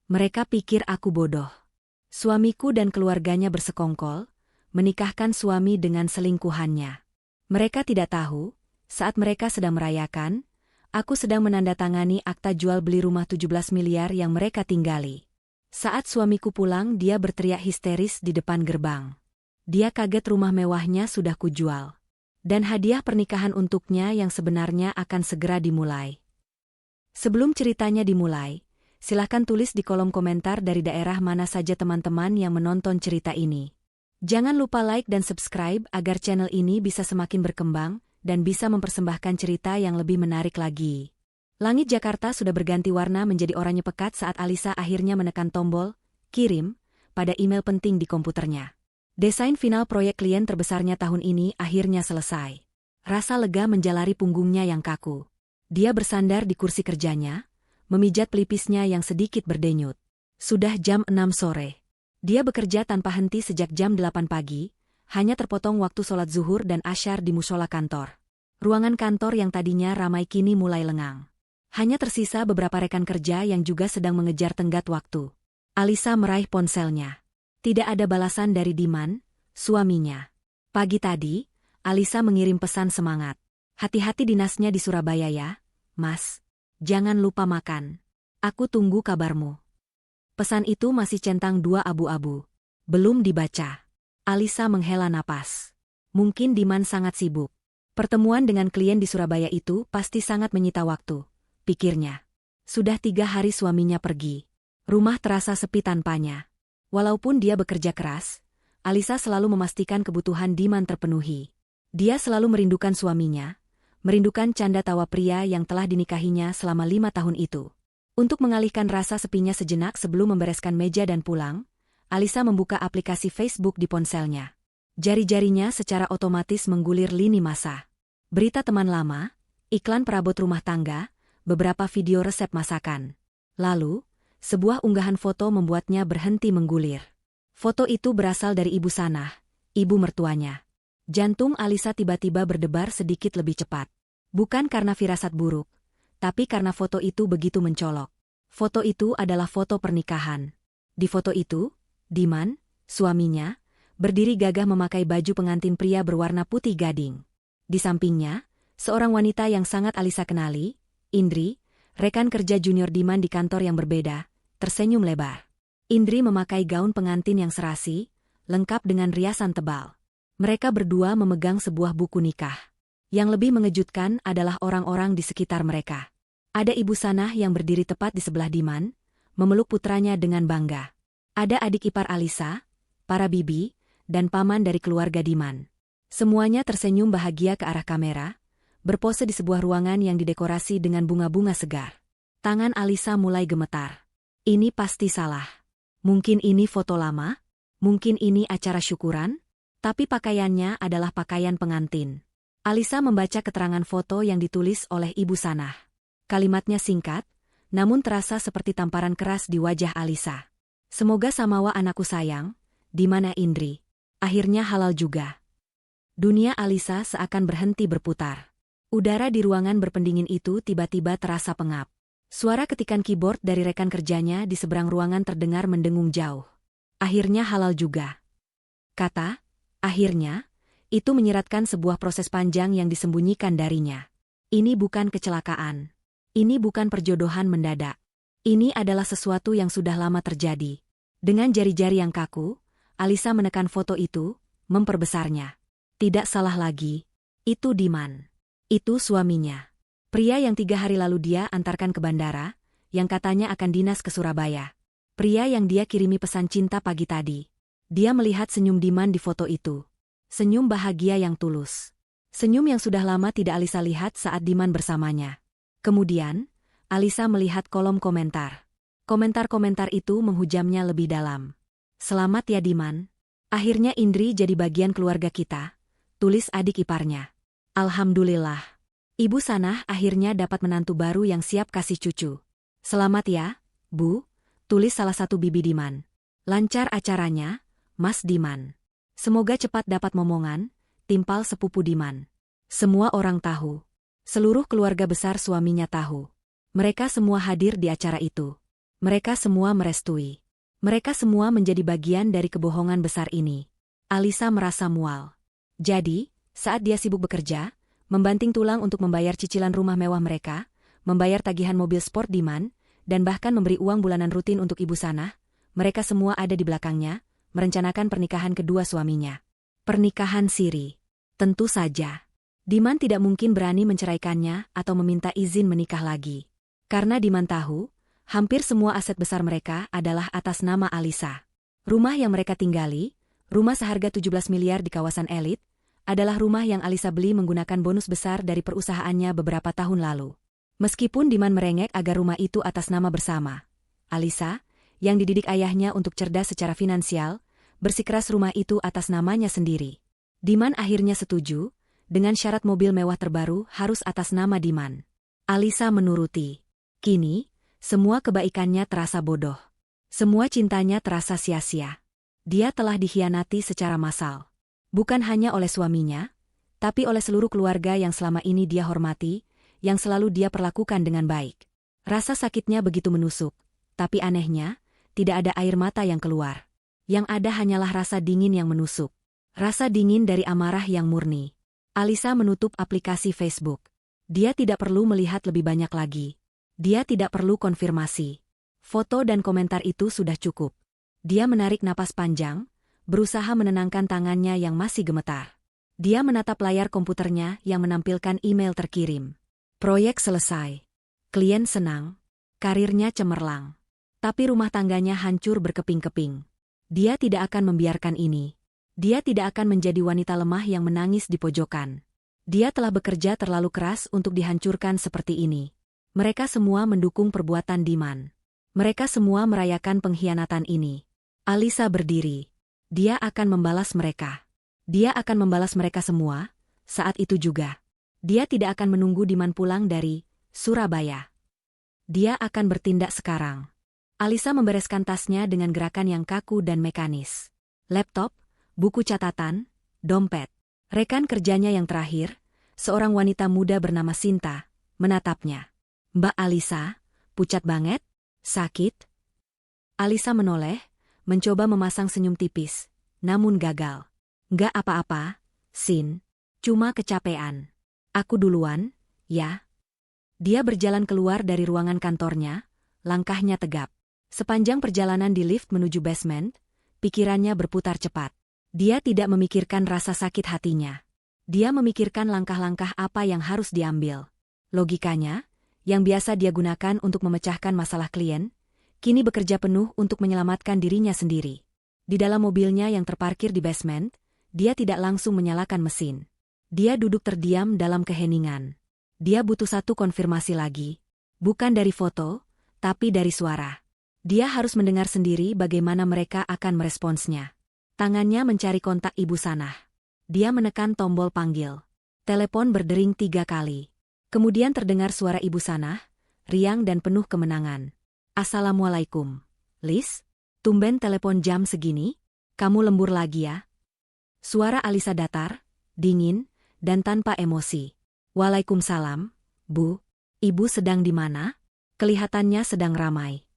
Mereka pikir aku bodoh. Suamiku dan keluarganya bersekongkol, menikahkan suami dengan selingkuhannya. Mereka tidak tahu, saat mereka sedang merayakan, aku sedang menandatangani akta jual beli rumah 17 miliar yang mereka tinggali. Saat suamiku pulang, dia berteriak histeris di depan gerbang. Dia kaget rumah mewahnya sudah kujual. Dan hadiah pernikahan untuknya yang sebenarnya akan segera dimulai. Sebelum ceritanya dimulai, silakan tulis di kolom komentar dari daerah mana saja teman-teman yang menonton cerita ini. Jangan lupa like dan subscribe agar channel ini bisa semakin berkembang dan bisa mempersembahkan cerita yang lebih menarik lagi. Langit Jakarta sudah berganti warna menjadi oranye pekat saat Alisa akhirnya menekan tombol "Kirim" pada email penting di komputernya. Desain final proyek klien terbesarnya tahun ini akhirnya selesai. Rasa lega menjalari punggungnya yang kaku. Dia bersandar di kursi kerjanya, memijat pelipisnya yang sedikit berdenyut. Sudah jam 6 sore. Dia bekerja tanpa henti sejak jam 8 pagi, hanya terpotong waktu sholat zuhur dan asyar di musola kantor. Ruangan kantor yang tadinya ramai kini mulai lengang. Hanya tersisa beberapa rekan kerja yang juga sedang mengejar tenggat waktu. Alisa meraih ponselnya. Tidak ada balasan dari Diman, suaminya. Pagi tadi, Alisa mengirim pesan semangat. Hati-hati dinasnya di Surabaya ya, Mas. Jangan lupa makan. Aku tunggu kabarmu. Pesan itu masih centang 2 abu-abu. Belum dibaca. Alisa menghela napas. Mungkin Diman sangat sibuk. Pertemuan dengan klien di Surabaya itu pasti sangat menyita waktu, pikirnya. Sudah 3 hari suaminya pergi. Rumah terasa sepi tanpanya. Walaupun dia bekerja keras, Alisa selalu memastikan kebutuhan Diman terpenuhi. Dia selalu merindukan suaminya, merindukan canda tawa pria yang telah dinikahinya selama 5 tahun itu. Untuk mengalihkan rasa sepinya sejenak sebelum membereskan meja dan pulang, Alisa membuka aplikasi Facebook di ponselnya. Jari-jarinya secara otomatis menggulir lini masa. Berita teman lama, iklan perabot rumah tangga, beberapa video resep masakan. Lalu, sebuah unggahan foto membuatnya berhenti menggulir. Foto itu berasal dari Ibu Sanah, ibu mertuanya. Jantung Alisa tiba-tiba berdebar sedikit lebih cepat. Bukan karena firasat buruk, tapi karena foto itu begitu mencolok. Foto itu adalah foto pernikahan. Di foto itu, Diman, suaminya, berdiri gagah memakai baju pengantin pria berwarna putih gading. Di sampingnya, seorang wanita yang sangat Alisa kenali, Indri, rekan kerja junior Diman di kantor yang berbeda, tersenyum lebar. Indri memakai gaun pengantin yang serasi, lengkap dengan riasan tebal. Mereka berdua memegang sebuah buku nikah. Yang lebih mengejutkan adalah orang-orang di sekitar mereka. Ada Ibu Sanah yang berdiri tepat di sebelah Diman, memeluk putranya dengan bangga. Ada adik ipar Alisa, para bibi, dan paman dari keluarga Diman. Semuanya tersenyum bahagia ke arah kamera, berpose di sebuah ruangan yang didekorasi dengan bunga-bunga segar. Tangan Alisa mulai gemetar. Ini pasti salah. Mungkin ini foto lama, mungkin ini acara syukuran, tapi pakaiannya adalah pakaian pengantin. Alisa membaca keterangan foto yang ditulis oleh Ibu Sanah. Kalimatnya singkat, namun terasa seperti tamparan keras di wajah Alisa. Semoga samawa anakku sayang, di mana Indri. Akhirnya halal juga. Dunia Alisa seakan berhenti berputar. Udara di ruangan berpendingin itu tiba-tiba terasa pengap. Suara ketikan keyboard dari rekan kerjanya di seberang ruangan terdengar mendengung jauh. Akhirnya halal juga. Kata, akhirnya, itu menyiratkan sebuah proses panjang yang disembunyikan darinya. Ini bukan kecelakaan. Ini bukan perjodohan mendadak. Ini adalah sesuatu yang sudah lama terjadi. Dengan jari-jari yang kaku, Alisa menekan foto itu, memperbesarnya. Tidak salah lagi. Itu Diman. Itu suaminya. Pria yang 3 hari lalu dia antarkan ke bandara, yang katanya akan dinas ke Surabaya. Pria yang dia kirimi pesan cinta pagi tadi. Dia melihat senyum Diman di foto itu. Senyum bahagia yang tulus. Senyum yang sudah lama tidak Alisa lihat saat Diman bersamanya. Kemudian, Alisa melihat kolom komentar. Komentar-komentar itu menghujamnya lebih dalam. Selamat ya Diman. Akhirnya Indri jadi bagian keluarga kita, tulis adik iparnya. Alhamdulillah. Ibu Sanah akhirnya dapat menantu baru yang siap kasih cucu. Selamat ya, Bu, tulis salah satu bibi Diman. Lancar acaranya, Mas Diman. Semoga cepat dapat momongan, timpal sepupu Diman. Semua orang tahu. Seluruh keluarga besar suaminya tahu. Mereka semua hadir di acara itu. Mereka semua merestui. Mereka semua menjadi bagian dari kebohongan besar ini. Alisa merasa mual. Jadi, saat dia sibuk bekerja, membanting tulang untuk membayar cicilan rumah mewah mereka, membayar tagihan mobil sport Diman, dan bahkan memberi uang bulanan rutin untuk ibu Sanah, mereka semua ada di belakangnya, merencanakan pernikahan kedua suaminya. Pernikahan siri. Tentu saja. Diman tidak mungkin berani menceraikannya atau meminta izin menikah lagi. Karena Diman tahu, hampir semua aset besar mereka adalah atas nama Alisa. Rumah yang mereka tinggali, rumah seharga 17 miliar di kawasan elit, adalah rumah yang Alisa beli menggunakan bonus besar dari perusahaannya beberapa tahun lalu. Meskipun Diman merengek agar rumah itu atas nama bersama, Alisa, yang dididik ayahnya untuk cerdas secara finansial, bersikeras rumah itu atas namanya sendiri. Diman akhirnya setuju, dengan syarat mobil mewah terbaru harus atas nama Diman. Alisa menuruti. Kini, semua kebaikannya terasa bodoh. Semua cintanya terasa sia-sia. Dia telah dikhianati secara massal. Bukan hanya oleh suaminya, tapi oleh seluruh keluarga yang selama ini dia hormati, yang selalu dia perlakukan dengan baik. Rasa sakitnya begitu menusuk, tapi anehnya, tidak ada air mata yang keluar. Yang ada hanyalah rasa dingin yang menusuk. Rasa dingin dari amarah yang murni. Alisa menutup aplikasi Facebook. Dia tidak perlu melihat lebih banyak lagi. Dia tidak perlu konfirmasi. Foto dan komentar itu sudah cukup. Dia menarik napas panjang, berusaha menenangkan tangannya yang masih gemetar. Dia menatap layar komputernya yang menampilkan email terkirim. Proyek selesai. Klien senang. Karirnya cemerlang. Tapi rumah tangganya hancur berkeping-keping. Dia tidak akan membiarkan ini. Dia tidak akan menjadi wanita lemah yang menangis di pojokan. Dia telah bekerja terlalu keras untuk dihancurkan seperti ini. Mereka semua mendukung perbuatan Diman. Mereka semua merayakan pengkhianatan ini. Alisa berdiri. Dia akan membalas mereka. Dia akan membalas mereka semua, saat itu juga. Dia tidak akan menunggu Diman pulang dari Surabaya. Dia akan bertindak sekarang. Alisa membereskan tasnya dengan gerakan yang kaku dan mekanis. Laptop, buku catatan, dompet. Rekan kerjanya yang terakhir, seorang wanita muda bernama Sinta, menatapnya. Mbak Alisa, pucat banget? Sakit? Alisa menoleh, mencoba memasang senyum tipis, namun gagal. Nggak apa-apa, Sin. Cuma kecapean. Aku duluan, ya. Dia berjalan keluar dari ruangan kantornya, langkahnya tegap. Sepanjang perjalanan di lift menuju basement, pikirannya berputar cepat. Dia tidak memikirkan rasa sakit hatinya. Dia memikirkan langkah-langkah apa yang harus diambil. Logikanya, yang biasa dia gunakan untuk memecahkan masalah klien, kini bekerja penuh untuk menyelamatkan dirinya sendiri. Di dalam mobilnya yang terparkir di basement, dia tidak langsung menyalakan mesin. Dia duduk terdiam dalam keheningan. Dia butuh satu konfirmasi lagi. Bukan dari foto, tapi dari suara. Dia harus mendengar sendiri bagaimana mereka akan meresponsnya. Tangannya mencari kontak Ibu Sanah. Dia menekan tombol panggil. Telepon berdering 3 kali. Kemudian terdengar suara Ibu Sanah, riang dan penuh kemenangan. Assalamualaikum. Lis, tumben telepon jam segini? Kamu lembur lagi ya? Suara Alisa datar, dingin, dan tanpa emosi. Waalaikumsalam, Bu. Ibu sedang di mana? Kelihatannya sedang ramai.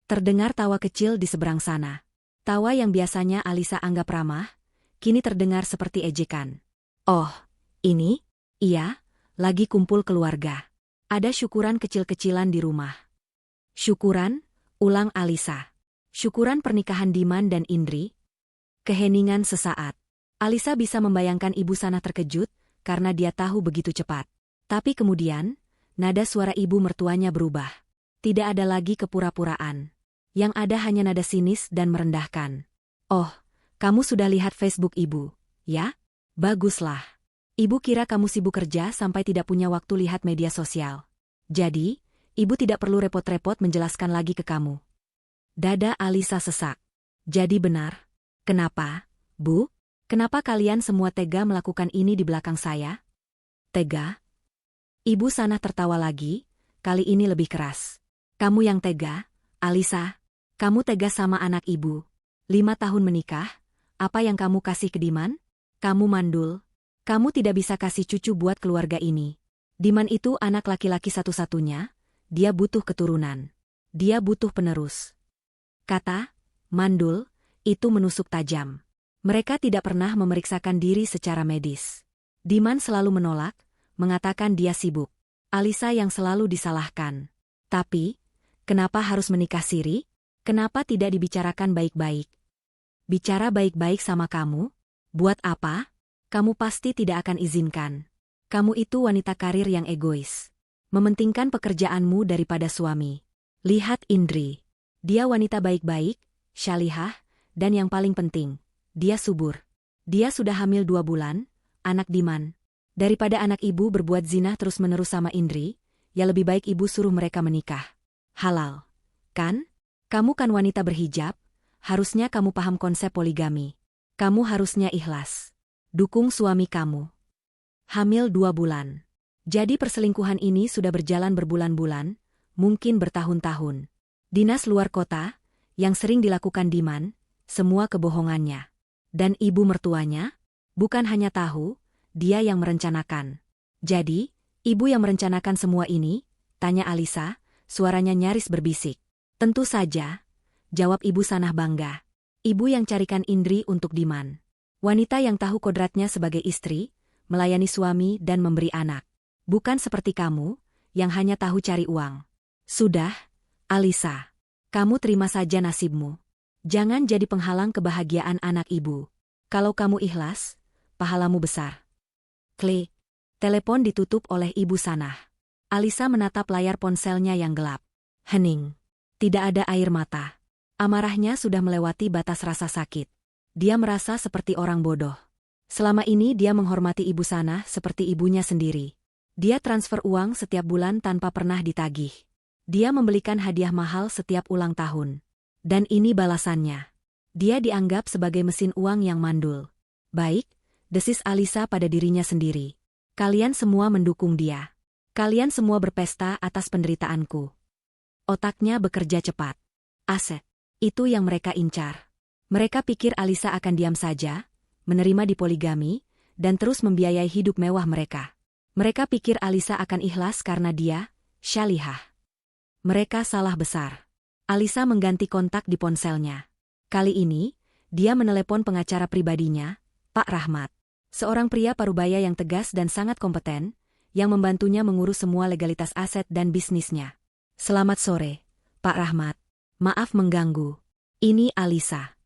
Terdengar tawa kecil di seberang sana. Tawa yang biasanya Alisa anggap ramah, kini terdengar seperti ejekan. Oh, ini? Iya, lagi kumpul keluarga. Ada syukuran kecil-kecilan di rumah. Syukuran? Ulang Alisa. Syukuran pernikahan Diman dan Indri? Keheningan sesaat. Alisa bisa membayangkan Ibu Sanah terkejut, karena dia tahu begitu cepat. Tapi kemudian, nada suara ibu mertuanya berubah. Tidak ada lagi kepura-puraan. Yang ada hanya nada sinis dan merendahkan. Oh, kamu sudah lihat Facebook ibu, ya? Baguslah. Ibu kira kamu sibuk kerja sampai tidak punya waktu lihat media sosial. Jadi, ibu tidak perlu repot-repot menjelaskan lagi ke kamu. Dada Alisa sesak. Jadi benar. Kenapa, Bu? Kenapa kalian semua tega melakukan ini di belakang saya? Tega? Ibu Sanah tertawa lagi, kali ini lebih keras. Kamu yang tega, Alisa. Kamu tega sama anak ibu. 5 tahun menikah, apa yang kamu kasih ke Diman? Kamu mandul. Kamu tidak bisa kasih cucu buat keluarga ini. Diman itu anak laki-laki satu-satunya, dia butuh keturunan. Dia butuh penerus. Kata, mandul, itu menusuk tajam. Mereka tidak pernah memeriksakan diri secara medis. Diman selalu menolak, mengatakan dia sibuk. Alisa yang selalu disalahkan. Tapi, kenapa harus menikah siri? Kenapa tidak dibicarakan baik-baik? Bicara baik-baik sama kamu? Buat apa? Kamu pasti tidak akan izinkan. Kamu itu wanita karir yang egois. Mementingkan pekerjaanmu daripada suami. Lihat Indri. Dia wanita baik-baik, syalihah, dan yang paling penting, dia subur. Dia sudah hamil 2 bulan, anak Diman. Daripada anak ibu berbuat zina terus-menerus sama Indri, ya lebih baik ibu suruh mereka menikah. Halal. Kan? Kamu kan wanita berhijab, harusnya kamu paham konsep poligami. Kamu harusnya ikhlas. Dukung suami kamu. Hamil 2 bulan. Jadi perselingkuhan ini sudah berjalan berbulan-bulan, mungkin bertahun-tahun. Dinas luar kota, yang sering dilakukan Diman, semua kebohongannya. Dan ibu mertuanya, bukan hanya tahu, dia yang merencanakan. Jadi, ibu yang merencanakan semua ini? Tanya Alisa, suaranya nyaris berbisik. Tentu saja, jawab ibu Sanah bangga. Ibu yang carikan Indri untuk Diman. Wanita yang tahu kodratnya sebagai istri, melayani suami dan memberi anak. Bukan seperti kamu, yang hanya tahu cari uang. Sudah, Alisa. Kamu terima saja nasibmu. Jangan jadi penghalang kebahagiaan anak ibu. Kalau kamu ikhlas, pahalamu besar. Klik. Telepon ditutup oleh ibu Sanah. Alisa menatap layar ponselnya yang gelap. Hening. Tidak ada air mata. Amarahnya sudah melewati batas rasa sakit. Dia merasa seperti orang bodoh. Selama ini dia menghormati ibu Sanah seperti ibunya sendiri. Dia transfer uang setiap bulan tanpa pernah ditagih. Dia membelikan hadiah mahal setiap ulang tahun. Dan ini balasannya. Dia dianggap sebagai mesin uang yang mandul. Baik, desis Alisa pada dirinya sendiri. Kalian semua mendukung dia. Kalian semua berpesta atas penderitaanku. Otaknya bekerja cepat. Aset. Itu yang mereka incar. Mereka pikir Alisa akan diam saja, menerima dipoligami, dan terus membiayai hidup mewah mereka. Mereka pikir Alisa akan ikhlas karena dia, syalihah. Mereka salah besar. Alisa mengganti kontak di ponselnya. Kali ini, dia menelepon pengacara pribadinya, Pak Rahmat. Seorang pria parubaya yang tegas dan sangat kompeten, yang membantunya mengurus semua legalitas aset dan bisnisnya. Selamat sore, Pak Rahmat. Maaf mengganggu. Ini Alisa.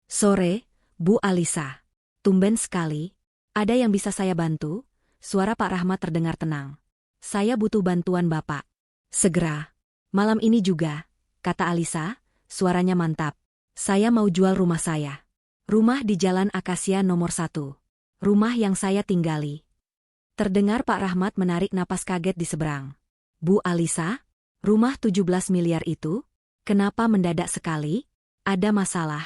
Sore, Bu Alisa. Tumben sekali. Ada yang bisa saya bantu? Suara Pak Rahmat terdengar tenang. Saya butuh bantuan Bapak. Segera. Malam ini juga, kata Alisa, suaranya mantap. Saya mau jual rumah saya. Rumah di Jalan Akasia nomor 1. Rumah yang saya tinggali. Terdengar Pak Rahmat menarik napas kaget di seberang. Bu Alisa, rumah 17 miliar itu? Kenapa mendadak sekali? Ada masalah?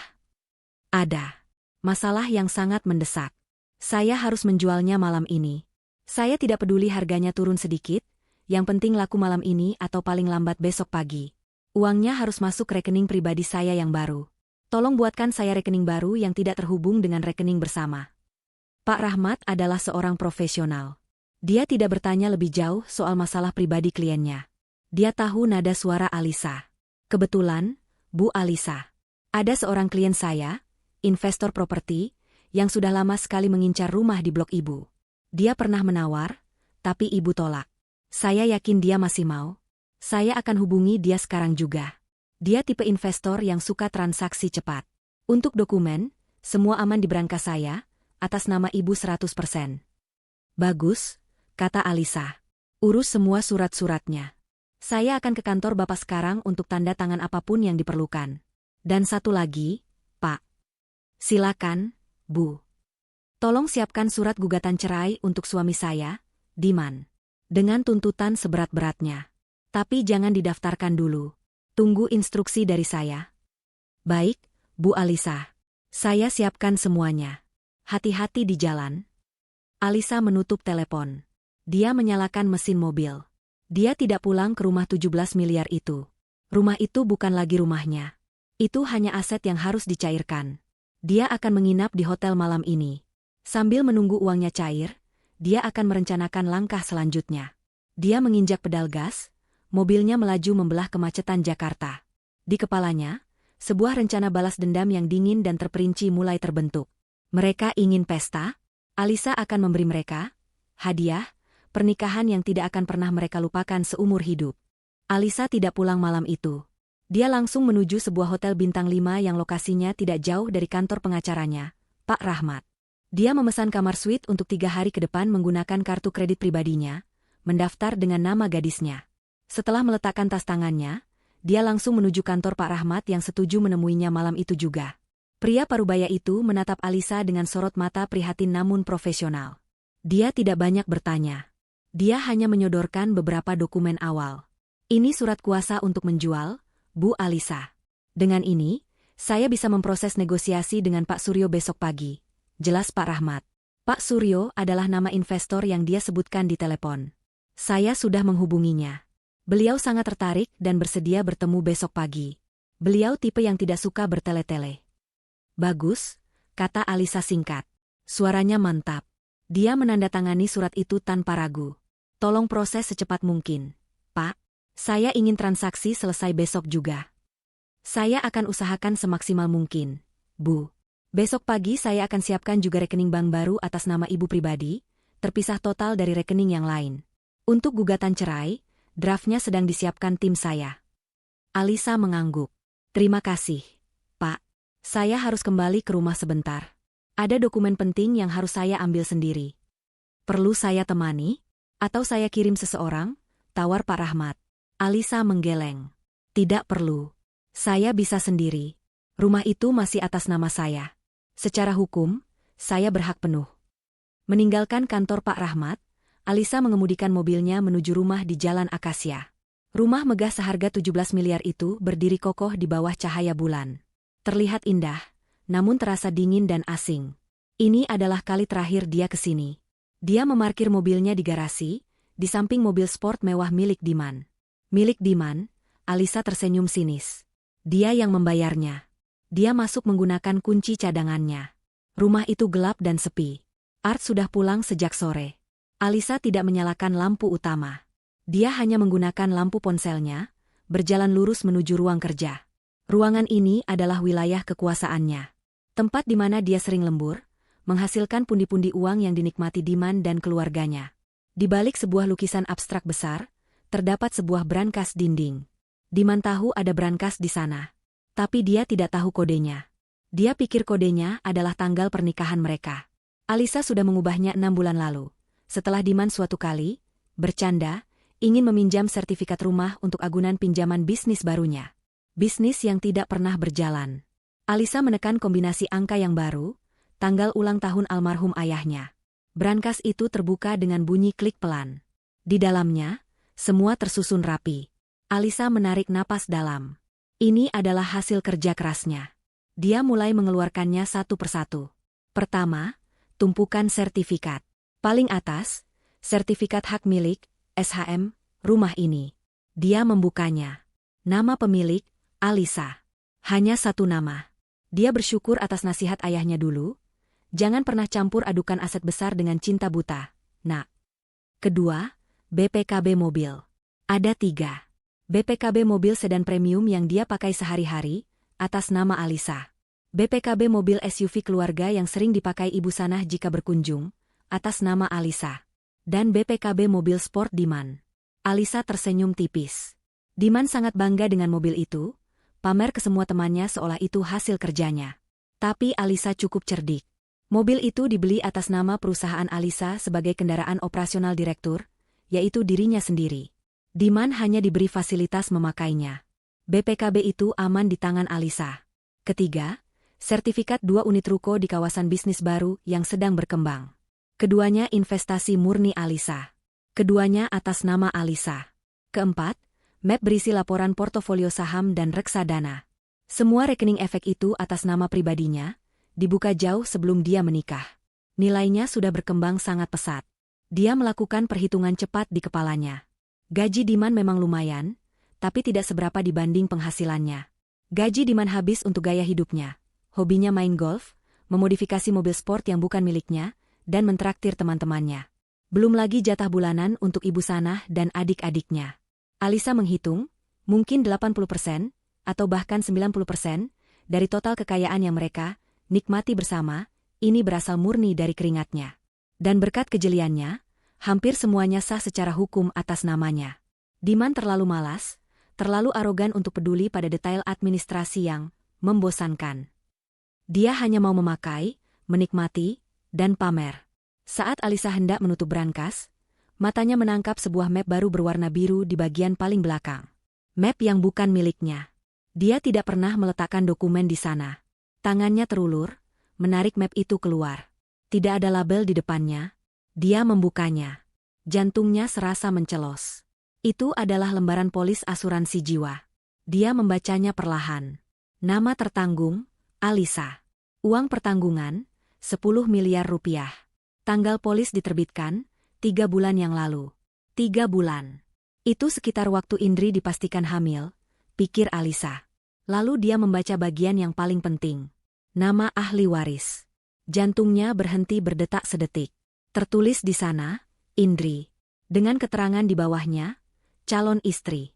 Ada. Masalah yang sangat mendesak. Saya harus menjualnya malam ini. Saya tidak peduli harganya turun sedikit, yang penting laku malam ini atau paling lambat besok pagi. Uangnya harus masuk rekening pribadi saya yang baru. Tolong buatkan saya rekening baru yang tidak terhubung dengan rekening bersama. Pak Rahmat adalah seorang profesional. Dia tidak bertanya lebih jauh soal masalah pribadi kliennya. Dia tahu nada suara Alisa. Kebetulan, Bu Alisa. Ada seorang klien saya, investor properti, yang sudah lama sekali mengincar rumah di blok ibu. Dia pernah menawar, tapi ibu tolak. Saya yakin dia masih mau. Saya akan hubungi dia sekarang juga. Dia tipe investor yang suka transaksi cepat. Untuk dokumen, semua aman di berangkas saya, atas nama ibu 100%. Bagus, kata Alisa. Urus semua surat-suratnya. Saya akan ke kantor Bapak sekarang untuk tanda tangan apapun yang diperlukan. Dan satu lagi, Pak. Silakan, Bu. Tolong siapkan surat gugatan cerai untuk suami saya, Diman. Dengan tuntutan seberat-beratnya. Tapi jangan didaftarkan dulu. Tunggu instruksi dari saya. Baik, Bu Alisa. Saya siapkan semuanya. Hati-hati di jalan. Alisa menutup telepon. Dia menyalakan mesin mobil. Dia tidak pulang ke rumah 17 miliar itu. Rumah itu bukan lagi rumahnya. Itu hanya aset yang harus dicairkan. Dia akan menginap di hotel malam ini. Sambil menunggu uangnya cair, dia akan merencanakan langkah selanjutnya. Dia menginjak pedal gas, mobilnya melaju membelah kemacetan Jakarta. Di kepalanya, sebuah rencana balas dendam yang dingin dan terperinci mulai terbentuk. Mereka ingin pesta, Alisa akan memberi mereka hadiah, pernikahan yang tidak akan pernah mereka lupakan seumur hidup. Alisa tidak pulang malam itu. Dia langsung menuju sebuah hotel bintang 5 yang lokasinya tidak jauh dari kantor pengacaranya, Pak Rahmat. Dia memesan kamar suite untuk 3 hari ke depan menggunakan kartu kredit pribadinya, mendaftar dengan nama gadisnya. Setelah meletakkan tas tangannya, dia langsung menuju kantor Pak Rahmat yang setuju menemuinya malam itu juga. Pria parubaya itu menatap Alisa dengan sorot mata prihatin namun profesional. Dia tidak banyak bertanya. Dia hanya menyodorkan beberapa dokumen awal. Ini surat kuasa untuk menjual, Bu Alisa. Dengan ini, saya bisa memproses negosiasi dengan Pak Suryo besok pagi. Jelas Pak Rahmat. Pak Suryo adalah nama investor yang dia sebutkan di telepon. Saya sudah menghubunginya. Beliau sangat tertarik dan bersedia bertemu besok pagi. Beliau tipe yang tidak suka bertele-tele. Bagus, kata Alisa singkat. Suaranya mantap. Dia menandatangani surat itu tanpa ragu. Tolong proses secepat mungkin. Pak, saya ingin transaksi selesai besok juga. Saya akan usahakan semaksimal mungkin, Bu. Besok pagi saya akan siapkan juga rekening bank baru atas nama ibu pribadi, terpisah total dari rekening yang lain. Untuk gugatan cerai, draftnya sedang disiapkan tim saya. Alisa mengangguk. Terima kasih, Pak. Saya harus kembali ke rumah sebentar. Ada dokumen penting yang harus saya ambil sendiri. Perlu saya temani? Atau saya kirim seseorang? Tawar Pak Rahmat. Alisa menggeleng. Tidak perlu. Saya bisa sendiri. Rumah itu masih atas nama saya. Secara hukum, saya berhak penuh. Meninggalkan kantor Pak Rahmat, Alisa mengemudikan mobilnya menuju rumah di Jalan Akasia. Rumah megah seharga 17 miliar itu berdiri kokoh di bawah cahaya bulan. Terlihat indah, namun terasa dingin dan asing. Ini adalah kali terakhir dia ke sini. Dia memarkir mobilnya di garasi, di samping mobil sport mewah milik Diman. Milik Diman, Alisa tersenyum sinis. Dia yang membayarnya. Dia masuk menggunakan kunci cadangannya. Rumah itu gelap dan sepi. Art sudah pulang sejak sore. Alisa tidak menyalakan lampu utama. Dia hanya menggunakan lampu ponselnya, berjalan lurus menuju ruang kerja. Ruangan ini adalah wilayah kekuasaannya. Tempat di mana dia sering lembur, menghasilkan pundi-pundi uang yang dinikmati Diman dan keluarganya. Di balik sebuah lukisan abstrak besar, terdapat sebuah brankas dinding. Diman tahu ada brankas di sana. Tapi dia tidak tahu kodenya. Dia pikir kodenya adalah tanggal pernikahan mereka. Alisa sudah mengubahnya 6 bulan lalu. Setelah Diman suatu kali, bercanda, ingin meminjam sertifikat rumah untuk agunan pinjaman bisnis barunya. Bisnis yang tidak pernah berjalan. Alisa menekan kombinasi angka yang baru, tanggal ulang tahun almarhum ayahnya. Brankas itu terbuka dengan bunyi klik pelan. Di dalamnya, semua tersusun rapi. Alisa menarik napas dalam. Ini adalah hasil kerja kerasnya. Dia mulai mengeluarkannya satu persatu. Pertama, tumpukan sertifikat. Paling atas, sertifikat hak milik, SHM, rumah ini. Dia membukanya. Nama pemilik, Alisa. Hanya satu nama. Dia bersyukur atas nasihat ayahnya dulu. Jangan pernah campur adukan aset besar dengan cinta buta, nak. Kedua, BPKB mobil. Ada 3. BPKB mobil sedan premium yang dia pakai sehari-hari, atas nama Alisa. BPKB mobil SUV keluarga yang sering dipakai Ibu Sanah jika berkunjung, atas nama Alisa. Dan BPKB mobil sport Diman. Alisa tersenyum tipis. Diman sangat bangga dengan mobil itu, pamer ke semua temannya seolah itu hasil kerjanya. Tapi Alisa cukup cerdik. Mobil itu dibeli atas nama perusahaan Alisa sebagai kendaraan operasional direktur, yaitu dirinya sendiri. Diman hanya diberi fasilitas memakainya. BPKB itu aman di tangan Alisa. Ketiga, sertifikat 2 unit ruko di kawasan bisnis baru yang sedang berkembang. Keduanya investasi murni Alisa. Keduanya atas nama Alisa. Keempat, map berisi laporan portofolio saham dan reksadana. Semua rekening efek itu atas nama pribadinya, dibuka jauh sebelum dia menikah. Nilainya sudah berkembang sangat pesat. Dia melakukan perhitungan cepat di kepalanya. Gaji Diman memang lumayan, tapi tidak seberapa dibanding penghasilannya. Gaji Diman habis untuk gaya hidupnya. Hobinya main golf, memodifikasi mobil sport yang bukan miliknya, dan mentraktir teman-temannya. Belum lagi jatah bulanan untuk Ibu Sanah dan adik-adiknya. Alisa menghitung, mungkin 80%, atau bahkan 90%, dari total kekayaan yang mereka nikmati bersama, ini berasal murni dari keringatnya. Dan berkat kejeliannya, hampir semuanya sah secara hukum atas namanya. Diman terlalu malas, terlalu arogan untuk peduli pada detail administrasi yang membosankan. Dia hanya mau memakai, menikmati, dan pamer. Saat Alisa hendak menutup brankas, matanya menangkap sebuah map baru berwarna biru di bagian paling belakang. Map yang bukan miliknya. Dia tidak pernah meletakkan dokumen di sana. Tangannya terulur, menarik map itu keluar. Tidak ada label di depannya. Dia membukanya. Jantungnya serasa mencelos. Itu adalah lembaran polis asuransi jiwa. Dia membacanya perlahan. Nama tertanggung, Alisa. Uang pertanggungan, 10 miliar rupiah. Tanggal polis diterbitkan, 3 bulan yang lalu. 3 bulan. Itu sekitar waktu Indri dipastikan hamil, pikir Alisa. Lalu dia membaca bagian yang paling penting. Nama ahli waris. Jantungnya berhenti berdetak sedetik. Tertulis di sana, Indri. Dengan keterangan di bawahnya, calon istri.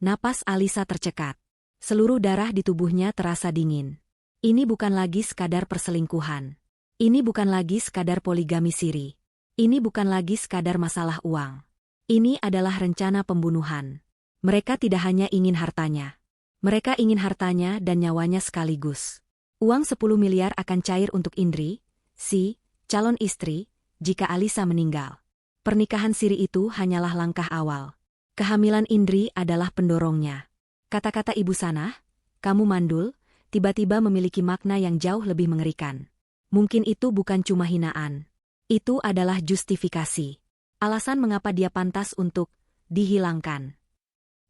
Napas Alisa tercekat. Seluruh darah di tubuhnya terasa dingin. Ini bukan lagi sekadar perselingkuhan. Ini bukan lagi sekadar poligami siri. Ini bukan lagi sekadar masalah uang. Ini adalah rencana pembunuhan. Mereka tidak hanya ingin hartanya. Mereka ingin hartanya dan nyawanya sekaligus. Uang 10 miliar akan cair untuk Indri, si calon istri, jika Alisa meninggal. Pernikahan siri itu hanyalah langkah awal. Kehamilan Indri adalah pendorongnya. Kata-kata Ibu Sanah, kamu mandul, tiba-tiba memiliki makna yang jauh lebih mengerikan. Mungkin itu bukan cuma hinaan. Itu adalah justifikasi. Alasan mengapa dia pantas untuk dihilangkan.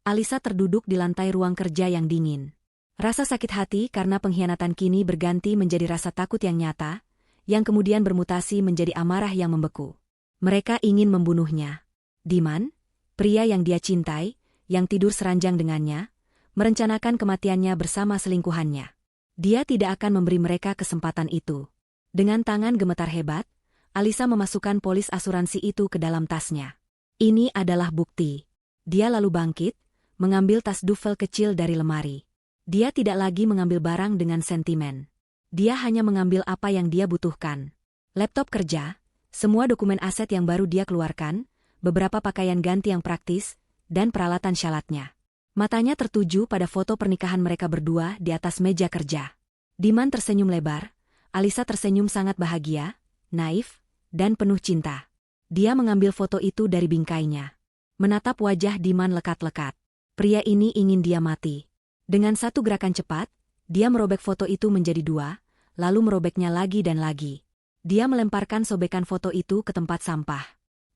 Alisa terduduk di lantai ruang kerja yang dingin. Rasa sakit hati karena pengkhianatan kini berganti menjadi rasa takut yang nyata, yang kemudian bermutasi menjadi amarah yang membeku. Mereka ingin membunuhnya. Diman, pria yang dia cintai, yang tidur seranjang dengannya, merencanakan kematiannya bersama selingkuhannya. Dia tidak akan memberi mereka kesempatan itu. Dengan tangan gemetar hebat, Alisa memasukkan polis asuransi itu ke dalam tasnya. Ini adalah bukti. Dia lalu bangkit, mengambil tas duffel kecil dari lemari. Dia tidak lagi mengambil barang dengan sentimen. Dia hanya mengambil apa yang dia butuhkan. Laptop kerja, semua dokumen aset yang baru dia keluarkan, beberapa pakaian ganti yang praktis, dan peralatan syalatnya. Matanya tertuju pada foto pernikahan mereka berdua di atas meja kerja. Diman tersenyum lebar, Alisa tersenyum sangat bahagia, naif, dan penuh cinta. Dia mengambil foto itu dari bingkainya. Menatap wajah Diman lekat-lekat. Pria ini ingin dia mati. Dengan satu gerakan cepat, dia merobek foto itu menjadi 2, lalu merobeknya lagi dan lagi. Dia melemparkan sobekan foto itu ke tempat sampah.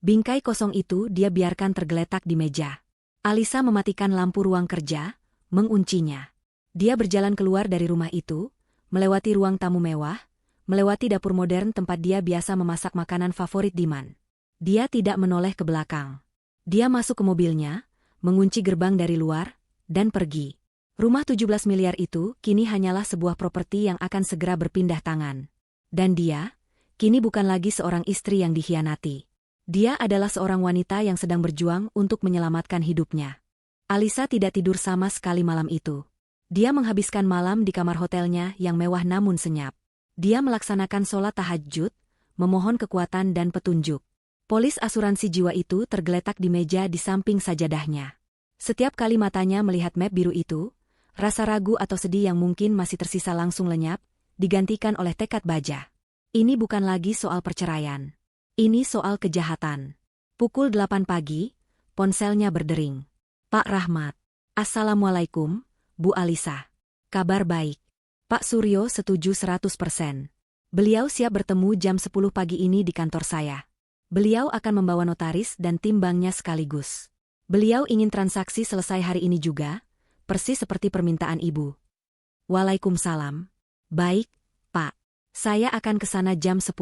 Bingkai kosong itu dia biarkan tergeletak di meja. Alisa mematikan lampu ruang kerja, menguncinya. Dia berjalan keluar dari rumah itu, melewati ruang tamu mewah, melewati dapur modern tempat dia biasa memasak makanan favorit Diman. Dia tidak menoleh ke belakang. Dia masuk ke mobilnya, mengunci gerbang dari luar, dan pergi. Rumah 17 miliar itu kini hanyalah sebuah properti yang akan segera berpindah tangan. Dan dia, kini bukan lagi seorang istri yang dikhianati. Dia adalah seorang wanita yang sedang berjuang untuk menyelamatkan hidupnya. Alisa tidak tidur sama sekali malam itu. Dia menghabiskan malam di kamar hotelnya yang mewah namun senyap. Dia melaksanakan sholat tahajud, memohon kekuatan dan petunjuk. Polis asuransi jiwa itu tergeletak di meja di samping sajadahnya. Setiap kali matanya melihat map biru itu, rasa ragu atau sedih yang mungkin masih tersisa langsung lenyap, digantikan oleh tekad baja. Ini bukan lagi soal perceraian. Ini soal kejahatan. Pukul 8 pagi, ponselnya berdering. Pak Rahmat. Assalamualaikum, Bu Alisa. Kabar baik. Pak Suryo setuju 100%. Beliau siap bertemu jam 10 pagi ini di kantor saya. Beliau akan membawa notaris dan tim banknya sekaligus. Beliau ingin transaksi selesai hari ini juga, persis seperti permintaan Ibu. Waalaikumsalam. Baik, Pak. Saya akan ke sana jam 10.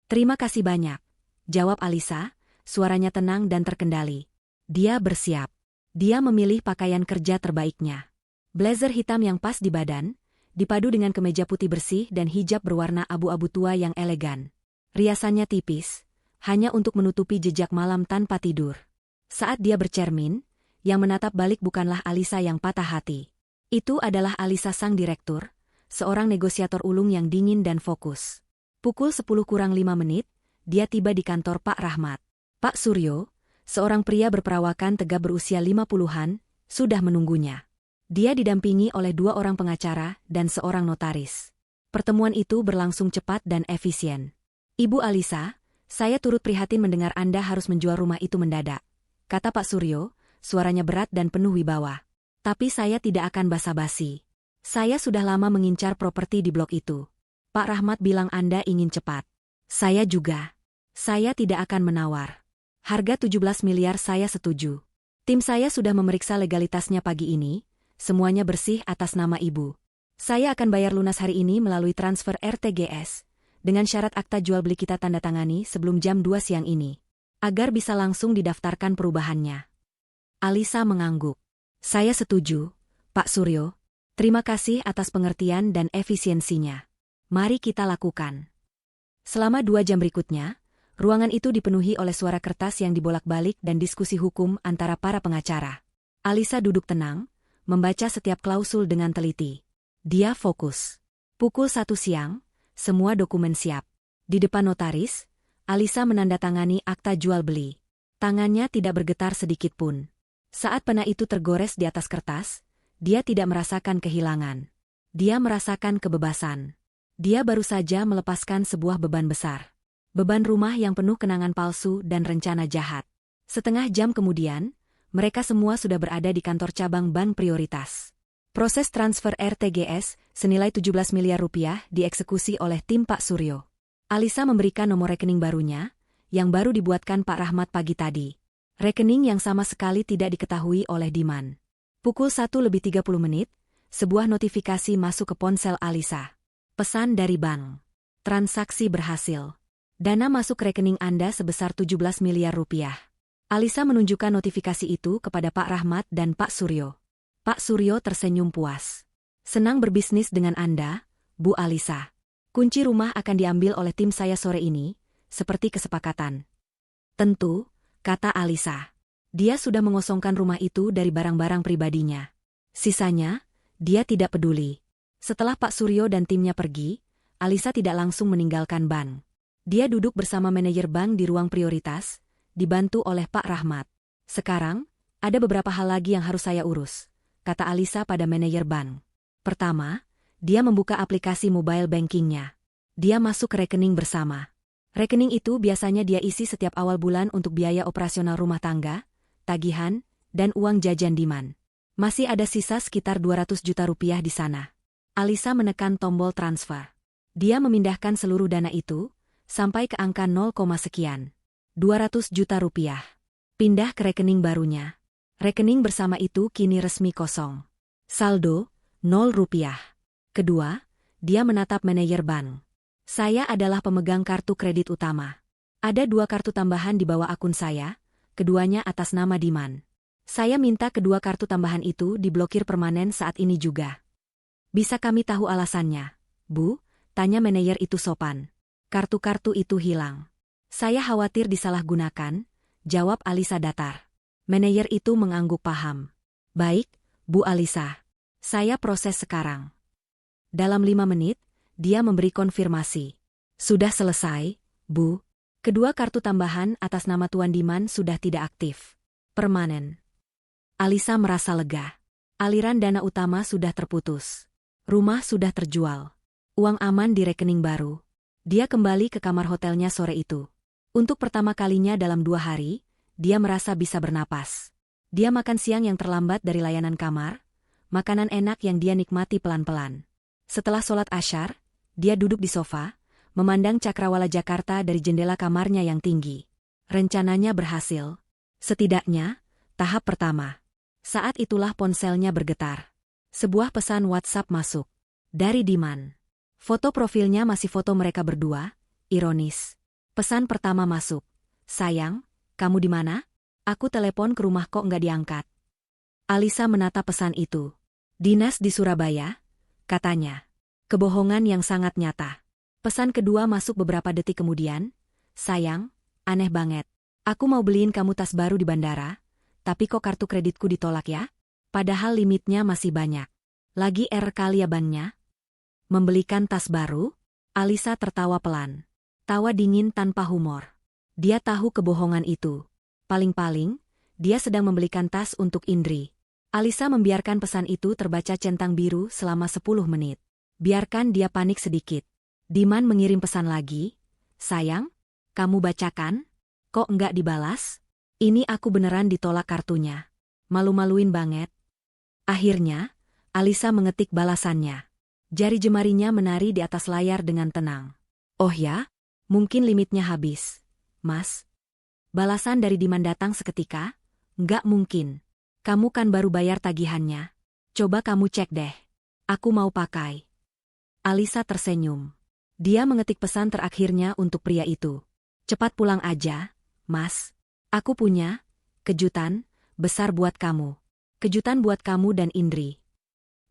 Terima kasih banyak, jawab Alisa, suaranya tenang dan terkendali. Dia bersiap. Dia memilih pakaian kerja terbaiknya. Blazer hitam yang pas di badan, dipadu dengan kemeja putih bersih dan hijab berwarna abu-abu tua yang elegan. Riasannya tipis, hanya untuk menutupi jejak malam tanpa tidur. Saat dia bercermin, Yang menatap balik bukanlah Alisa yang patah hati. Itu adalah Alisa sang direktur, seorang negosiator ulung yang dingin dan fokus. Pukul 10:05, dia tiba di kantor Pak Rahmat. Pak Suryo, seorang pria berperawakan tegap berusia 50-an, sudah menunggunya. Dia didampingi oleh 2 orang pengacara dan seorang notaris. Pertemuan itu berlangsung cepat dan efisien. Ibu Alisa, saya turut prihatin mendengar Anda harus menjual rumah itu mendadak, kata Pak Suryo, suaranya berat dan penuh wibawa. Tapi saya tidak akan basa-basi. Saya sudah lama mengincar properti di blok itu. Pak Rahmat bilang Anda ingin cepat. Saya juga. Saya tidak akan menawar. Harga 17 miliar saya setuju. Tim saya sudah memeriksa legalitasnya pagi ini, semuanya bersih atas nama Ibu. Saya akan bayar lunas hari ini melalui transfer RTGS, dengan syarat akta jual beli kita tanda tangani sebelum jam 2 siang ini, agar bisa langsung didaftarkan perubahannya. Alisa mengangguk. Saya setuju, Pak Suryo. Terima kasih atas pengertian dan efisiensinya. Mari kita lakukan. Selama 2 jam berikutnya, ruangan itu dipenuhi oleh suara kertas yang dibolak-balik dan diskusi hukum antara para pengacara. Alisa duduk tenang, membaca setiap klausul dengan teliti. Dia fokus. Pukul 1 siang, semua dokumen siap. Di depan notaris, Alisa menandatangani akta jual beli. Tangannya tidak bergetar sedikit pun. Saat pena itu tergores di atas kertas, dia tidak merasakan kehilangan. Dia merasakan kebebasan. Dia baru saja melepaskan sebuah beban besar. Beban rumah yang penuh kenangan palsu dan rencana jahat. Setengah jam kemudian, mereka semua sudah berada di kantor cabang Bank Prioritas. Proses transfer RTGS senilai 17 miliar rupiah dieksekusi oleh tim Pak Suryo. Alisa memberikan nomor rekening barunya, yang baru dibuatkan Pak Rahmat pagi tadi. Rekening yang sama sekali tidak diketahui oleh Diman. Pukul 1:30, sebuah notifikasi masuk ke ponsel Alisa. Pesan dari bank. Transaksi berhasil. Dana masuk rekening Anda sebesar 17 miliar rupiah. Alisa menunjukkan notifikasi itu kepada Pak Rahmat dan Pak Suryo. Pak Suryo tersenyum puas. Senang berbisnis dengan Anda, Bu Alisa. Kunci rumah akan diambil oleh tim saya sore ini, seperti kesepakatan. Tentu, kata Alisa. Dia sudah mengosongkan rumah itu dari barang-barang pribadinya. Sisanya, dia tidak peduli. Setelah Pak Suryo dan timnya pergi, Alisa tidak langsung meninggalkan bank. Dia duduk bersama manajer bank di ruang prioritas, dibantu oleh Pak Rahmat. Sekarang, ada beberapa hal lagi yang harus saya urus, kata Alisa pada manajer bank. Pertama, dia membuka aplikasi mobile bankingnya. Dia masuk ke rekening bersama. Rekening itu biasanya dia isi setiap awal bulan untuk biaya operasional rumah tangga, tagihan, dan uang jajan Diman. Masih ada sisa sekitar 200 juta rupiah di sana. Alisa menekan tombol transfer. Dia memindahkan seluruh dana itu, sampai ke angka 0, sekian. 200 juta rupiah. Pindah ke rekening barunya. Rekening bersama itu kini resmi kosong. Saldo, 0 rupiah. Kedua, dia menatap manajer bank. Saya adalah pemegang kartu kredit utama. Ada 2 kartu tambahan di bawah akun saya, keduanya atas nama Diman. Saya minta kedua kartu tambahan itu diblokir permanen saat ini juga. Bisa kami tahu alasannya, Bu? Tanya manajer itu sopan. Kartu-kartu itu hilang. Saya khawatir disalahgunakan, jawab Alisa datar. Manajer itu mengangguk paham. Baik, Bu Alisa. Saya proses sekarang. Dalam 5 menit, dia memberi konfirmasi. Sudah selesai, Bu. Kedua kartu tambahan atas nama Tuan Diman sudah tidak aktif. Permanen. Alisa merasa lega. Aliran dana utama sudah terputus. Rumah sudah terjual. Uang aman di rekening baru. Dia kembali ke kamar hotelnya sore itu. Untuk pertama kalinya dalam 2 hari, dia merasa bisa bernapas. Dia makan siang yang terlambat dari layanan kamar, makanan enak yang dia nikmati pelan-pelan. Setelah sholat asyar, dia duduk di sofa, memandang cakrawala Jakarta dari jendela kamarnya yang tinggi. Rencananya berhasil. Setidaknya, tahap pertama. Saat itulah ponselnya bergetar. Sebuah pesan WhatsApp masuk. Dari Diman. Foto profilnya masih foto mereka berdua, ironis. Pesan pertama masuk. Sayang, kamu di mana? Aku telepon ke rumah kok nggak diangkat. Alisa menatap pesan itu. Dinas di Surabaya, katanya. Kebohongan yang sangat nyata. Pesan kedua masuk beberapa detik kemudian. Sayang, aneh banget. Aku mau beliin kamu tas baru di bandara, Tapi kok kartu kreditku ditolak ya? Padahal limitnya masih banyak. Lagi error kali ya banknya? Membelikan tas baru? Alisa tertawa pelan. Tawa dingin tanpa humor. Dia tahu kebohongan itu. Paling-paling, dia sedang membelikan tas untuk Indri. Alisa membiarkan pesan itu terbaca centang biru selama 10 menit. Biarkan dia panik sedikit. Diman mengirim pesan lagi. Sayang, kamu bacakan? Kok enggak dibalas? Ini aku beneran ditolak kartunya. Malu-maluin banget. Akhirnya, Alisa mengetik balasannya. Jari jemarinya menari di atas layar dengan tenang. Oh ya? Mungkin limitnya habis. Mas? Balasan dari Diman datang seketika. Enggak mungkin. Kamu kan baru bayar tagihannya. Coba kamu cek deh. Aku mau pakai. Alisa tersenyum. Dia mengetik pesan terakhirnya untuk pria itu. Cepat pulang aja, Mas. Aku punya kejutan besar buat kamu. Kejutan buat kamu dan Indri.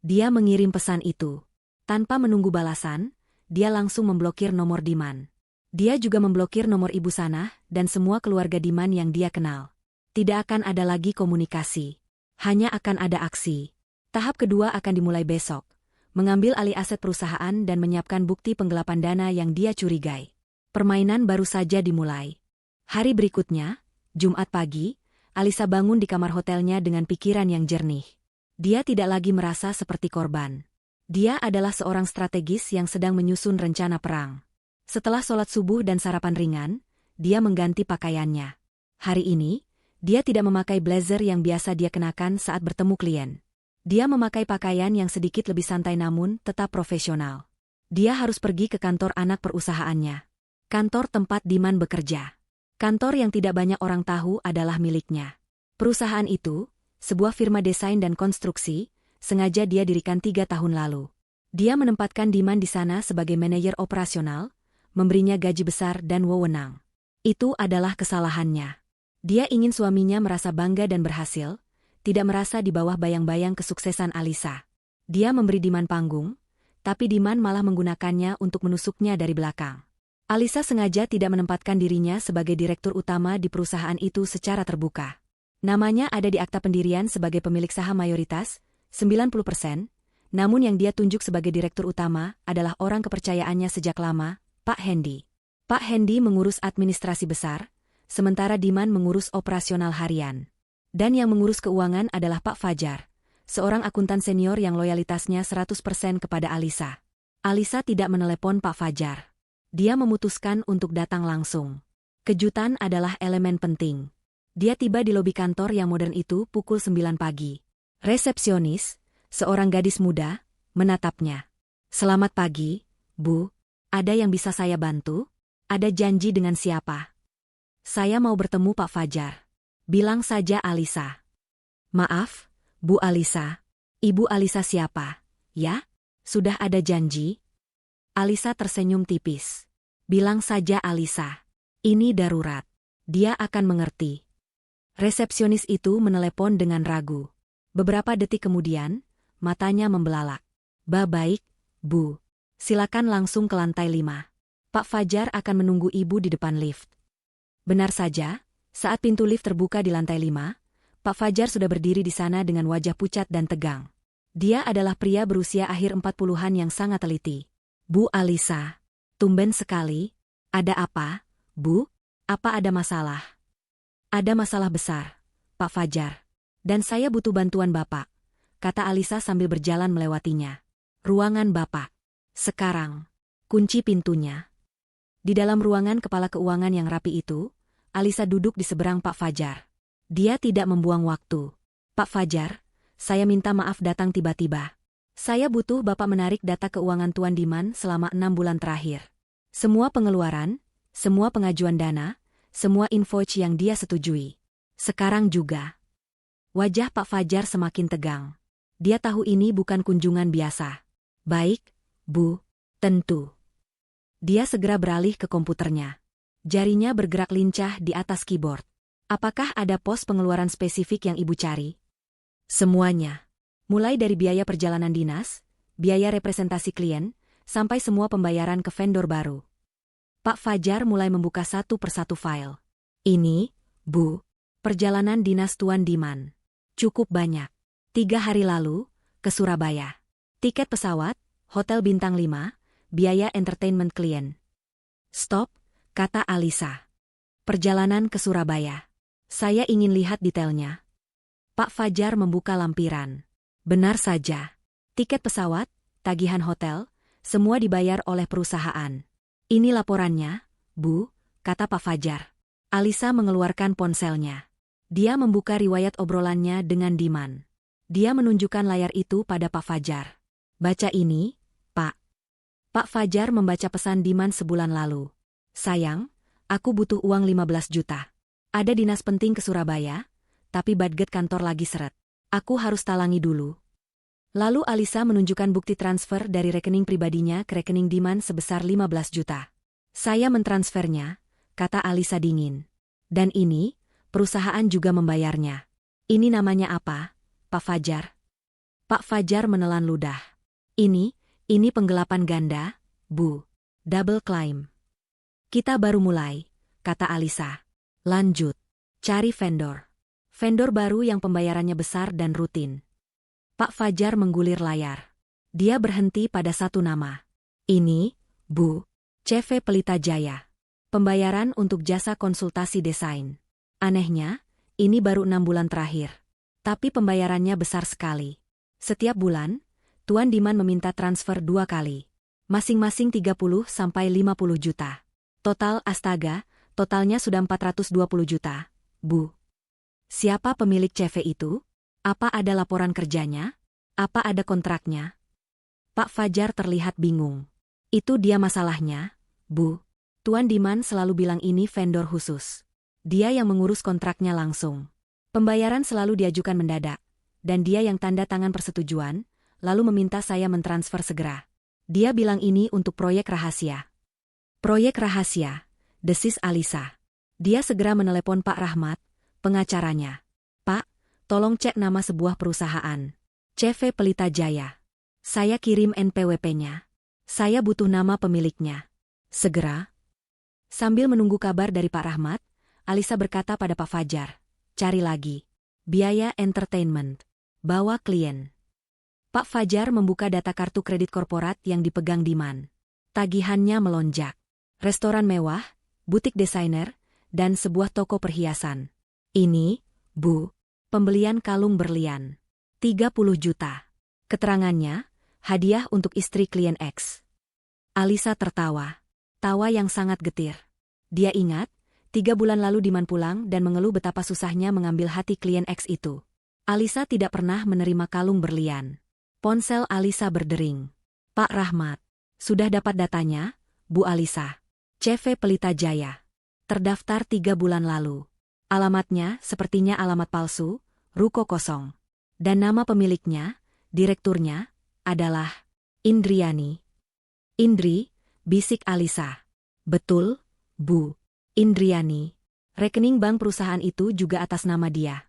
Dia mengirim pesan itu. Tanpa menunggu balasan, dia langsung memblokir nomor Diman. Dia juga memblokir nomor ibu Sanah dan semua keluarga Diman yang dia kenal. Tidak akan ada lagi komunikasi. Hanya akan ada aksi. Tahap kedua akan dimulai besok. Mengambil alih aset perusahaan dan menyiapkan bukti penggelapan dana yang dia curigai. Permainan baru saja dimulai. Hari berikutnya, Jumat pagi, Alisa bangun di kamar hotelnya dengan pikiran yang jernih. Dia tidak lagi merasa seperti korban. Dia adalah seorang strategis yang sedang menyusun rencana perang. Setelah sholat subuh dan sarapan ringan, dia mengganti pakaiannya. Hari ini, dia tidak memakai blazer yang biasa dia kenakan saat bertemu klien. Dia memakai pakaian yang sedikit lebih santai namun tetap profesional. Dia harus pergi ke kantor anak perusahaannya. Kantor tempat Diman bekerja. Kantor yang tidak banyak orang tahu adalah miliknya. Perusahaan itu, sebuah firma desain dan konstruksi, sengaja dia dirikan 3 tahun lalu. Dia menempatkan Diman di sana sebagai manajer operasional, memberinya gaji besar dan wewenang. Itu adalah kesalahannya. Dia ingin suaminya merasa bangga dan berhasil, tidak merasa di bawah bayang-bayang kesuksesan Alisa. Dia memberi Diman panggung, tapi Diman malah menggunakannya untuk menusuknya dari belakang. Alisa sengaja tidak menempatkan dirinya sebagai direktur utama di perusahaan itu secara terbuka. Namanya ada di akta pendirian sebagai pemilik saham mayoritas, 90%, namun yang dia tunjuk sebagai direktur utama adalah orang kepercayaannya sejak lama, Pak Hendy. Pak Hendy mengurus administrasi besar, sementara Diman mengurus operasional harian. Dan yang mengurus keuangan adalah Pak Fajar, seorang akuntan senior yang loyalitasnya 100% kepada Alisa. Alisa tidak menelepon Pak Fajar. Dia memutuskan untuk datang langsung. Kejutan adalah elemen penting. Dia tiba di lobi kantor yang modern itu pukul 9 pagi. Resepsionis, seorang gadis muda, menatapnya. Selamat pagi, Bu. Ada yang bisa saya bantu? Ada janji dengan siapa? Saya mau bertemu Pak Fajar. Bilang saja Alisa. Maaf, Bu Alisa. Ibu Alisa siapa? Ya? Sudah ada janji? Alisa tersenyum tipis. Bilang saja Alisa. Ini darurat. Dia akan mengerti. Resepsionis itu menelepon dengan ragu. Beberapa detik kemudian, matanya membelalak. Baik, Bu. Silakan langsung ke lantai 5. Pak Fajar akan menunggu ibu di depan lift. Benar saja. Saat pintu lift terbuka di lantai 5, Pak Fajar sudah berdiri di sana dengan wajah pucat dan tegang. Dia adalah pria berusia akhir 40-an yang sangat teliti. Bu Alisa, tumben sekali. Ada apa, Bu? Apa ada masalah? Ada masalah besar, Pak Fajar. Dan saya butuh bantuan Bapak, kata Alisa sambil berjalan melewatinya. Ruangan Bapak. Sekarang. Kunci pintunya. Di dalam ruangan kepala keuangan yang rapi itu, Alisa duduk di seberang Pak Fajar. Dia tidak membuang waktu. Pak Fajar, saya minta maaf datang tiba-tiba. Saya butuh Bapak menarik data keuangan Tuan Diman selama 6 bulan terakhir. Semua pengeluaran, semua pengajuan dana, semua invoice yang dia setujui. Sekarang juga. Wajah Pak Fajar semakin tegang. Dia tahu ini bukan kunjungan biasa. Baik, Bu, tentu. Dia segera beralih ke komputernya. Jarinya bergerak lincah di atas keyboard. Apakah ada pos pengeluaran spesifik yang Ibu cari? Semuanya. Mulai dari biaya perjalanan dinas, biaya representasi klien, sampai semua pembayaran ke vendor baru. Pak Fajar mulai membuka satu persatu file. Ini, Bu, Perjalanan dinas Tuan Diman. Cukup banyak. 3 hari lalu, ke Surabaya. Tiket pesawat, hotel bintang 5, biaya entertainment klien. Stop, kata Alisa. Perjalanan ke Surabaya. Saya ingin lihat detailnya. Pak Fajar membuka lampiran. Benar saja. Tiket pesawat, tagihan hotel, semua dibayar oleh perusahaan. Ini laporannya, Bu, kata Pak Fajar. Alisa mengeluarkan ponselnya. Dia membuka riwayat obrolannya dengan Diman. Dia menunjukkan layar itu pada Pak Fajar. Baca ini, Pak. Pak Fajar membaca pesan Diman sebulan lalu. Sayang, aku butuh uang 15 juta. Ada dinas penting ke Surabaya, tapi budget kantor lagi seret. Aku harus talangi dulu. Lalu Alisa menunjukkan bukti transfer dari rekening pribadinya ke rekening Diman sebesar 15 juta. Saya mentransfernya, kata Alisa dingin. Dan ini, perusahaan juga membayarnya. Ini namanya apa, Pak Fajar? Pak Fajar menelan ludah. Ini penggelapan ganda, Bu. Double claim. Kita baru mulai, kata Alisa. Lanjut. Cari vendor. Vendor baru yang pembayarannya besar dan rutin. Pak Fajar menggulir layar. Dia berhenti pada satu nama. Ini, Bu. CV Pelita Jaya. Pembayaran untuk jasa konsultasi desain. Anehnya, ini baru 6 bulan terakhir. Tapi pembayarannya besar sekali. Setiap bulan, Tuan Diman meminta transfer 2 kali. Masing-masing 30–50 juta. Total astaga, totalnya sudah 420 juta, Bu. Siapa pemilik CV itu? Apa ada laporan kerjanya? Apa ada kontraknya? Pak Fajar terlihat bingung. Itu dia masalahnya, Bu. Tuan Diman selalu bilang ini vendor khusus. Dia yang mengurus kontraknya langsung. Pembayaran selalu diajukan mendadak. Dan dia yang tanda tangan persetujuan, lalu meminta saya mentransfer segera. Dia bilang ini untuk proyek rahasia. Proyek rahasia, desis Alisa. Dia segera menelepon Pak Rahmat, pengacaranya. Pak, tolong cek nama sebuah perusahaan. CV Pelita Jaya. Saya kirim NPWP-nya. Saya butuh nama pemiliknya. Segera. Sambil menunggu kabar dari Pak Rahmat, Alisa berkata pada Pak Fajar, cari lagi. Biaya entertainment. Bawa klien. Pak Fajar membuka data kartu kredit korporat yang dipegang Diman. Tagihannya melonjak. Restoran mewah, butik desainer, dan sebuah toko perhiasan. Ini, Bu, pembelian kalung berlian. 30 juta. Keterangannya, hadiah untuk istri klien X. Alisa tertawa. Tawa yang sangat getir. Dia ingat, 3 bulan lalu Diman pulang dan mengeluh betapa susahnya mengambil hati klien X itu. Alisa tidak pernah menerima kalung berlian. Ponsel Alisa berdering. Pak Rahmat. Sudah dapat datanya, Bu Alisa. CV Pelita Jaya. Terdaftar 3 bulan lalu. Alamatnya sepertinya alamat palsu, ruko kosong. Dan nama pemiliknya, direkturnya, adalah Indriani. Indri, bisik Alisa. Betul, Bu. Indriani. Rekening bank perusahaan itu juga atas nama dia.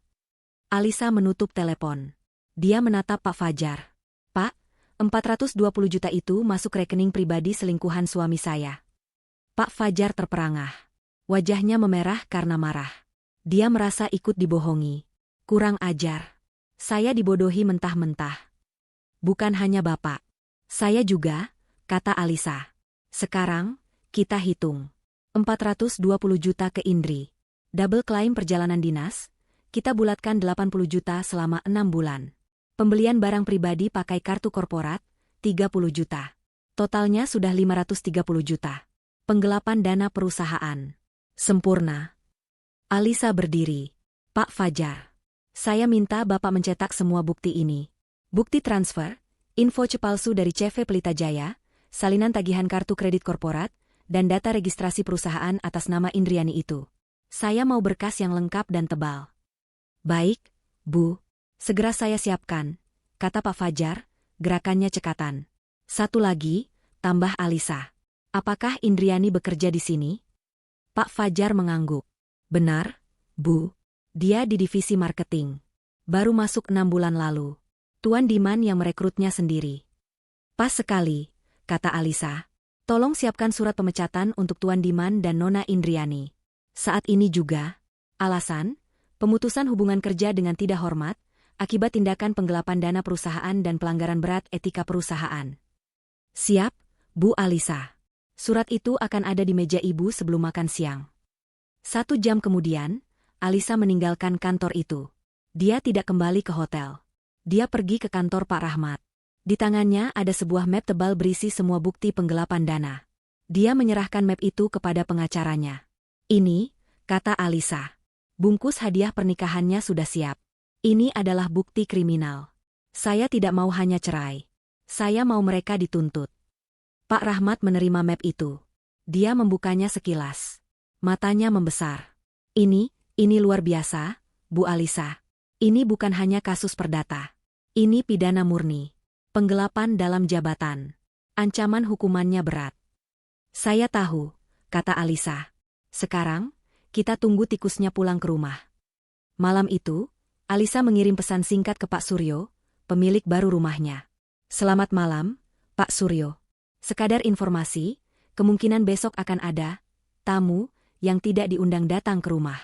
Alisa menutup telepon. Dia menatap Pak Fajar. Pak, 420 juta itu masuk rekening pribadi selingkuhan suami saya. Pak Fajar terperangah. Wajahnya memerah karena marah. Dia merasa ikut dibohongi. Kurang ajar. Saya dibodohi mentah-mentah. Bukan hanya Bapak. Saya juga, kata Alisa. Sekarang, kita hitung. 420 juta ke Indri. Double claim perjalanan dinas, kita bulatkan 80 juta selama 6 bulan. Pembelian barang pribadi pakai kartu korporat, 30 juta. Totalnya sudah 530 juta. Penggelapan dana perusahaan. Sempurna. Alisa berdiri. Pak Fajar. Saya minta Bapak mencetak semua bukti ini. Bukti transfer, info palsu dari CV Pelita Jaya, salinan tagihan kartu kredit korporat, dan data registrasi perusahaan atas nama Indriani itu. Saya mau berkas yang lengkap dan tebal. Baik, Bu. Segera saya siapkan, kata Pak Fajar, gerakannya cekatan. Satu lagi, tambah Alisa. Apakah Indriani bekerja di sini? Pak Fajar mengangguk. Benar, Bu. Dia di divisi marketing. Baru masuk 6 bulan lalu. Tuan Diman yang merekrutnya sendiri. Pas sekali, kata Alisa. Tolong siapkan surat pemecatan untuk Tuan Diman dan Nona Indriani. Saat ini juga. Alasan, Pemutusan hubungan kerja dengan tidak hormat, akibat tindakan penggelapan dana perusahaan dan pelanggaran berat etika perusahaan. Siap, Bu Alisa. Surat itu akan ada di meja Ibu sebelum makan siang. 1 jam kemudian, Alisa meninggalkan kantor itu. Dia tidak kembali ke hotel. Dia pergi ke kantor Pak Rahmat. Di tangannya ada sebuah map tebal berisi semua bukti penggelapan dana. Dia menyerahkan map itu kepada pengacaranya. Ini, kata Alisa. Bungkus hadiah pernikahannya sudah siap. Ini adalah bukti kriminal. Saya tidak mau hanya cerai. Saya mau mereka dituntut. Pak Rahmat menerima map itu. Dia membukanya sekilas. Matanya membesar. Ini luar biasa, Bu Alisa. Ini bukan hanya kasus perdata. Ini pidana murni. Penggelapan dalam jabatan. Ancaman hukumannya berat. Saya tahu, kata Alisa. Sekarang, kita tunggu tikusnya pulang ke rumah. Malam itu, Alisa mengirim pesan singkat ke Pak Suryo, pemilik baru rumahnya. Selamat malam, Pak Suryo. Sekadar informasi, kemungkinan besok akan ada tamu yang tidak diundang datang ke rumah.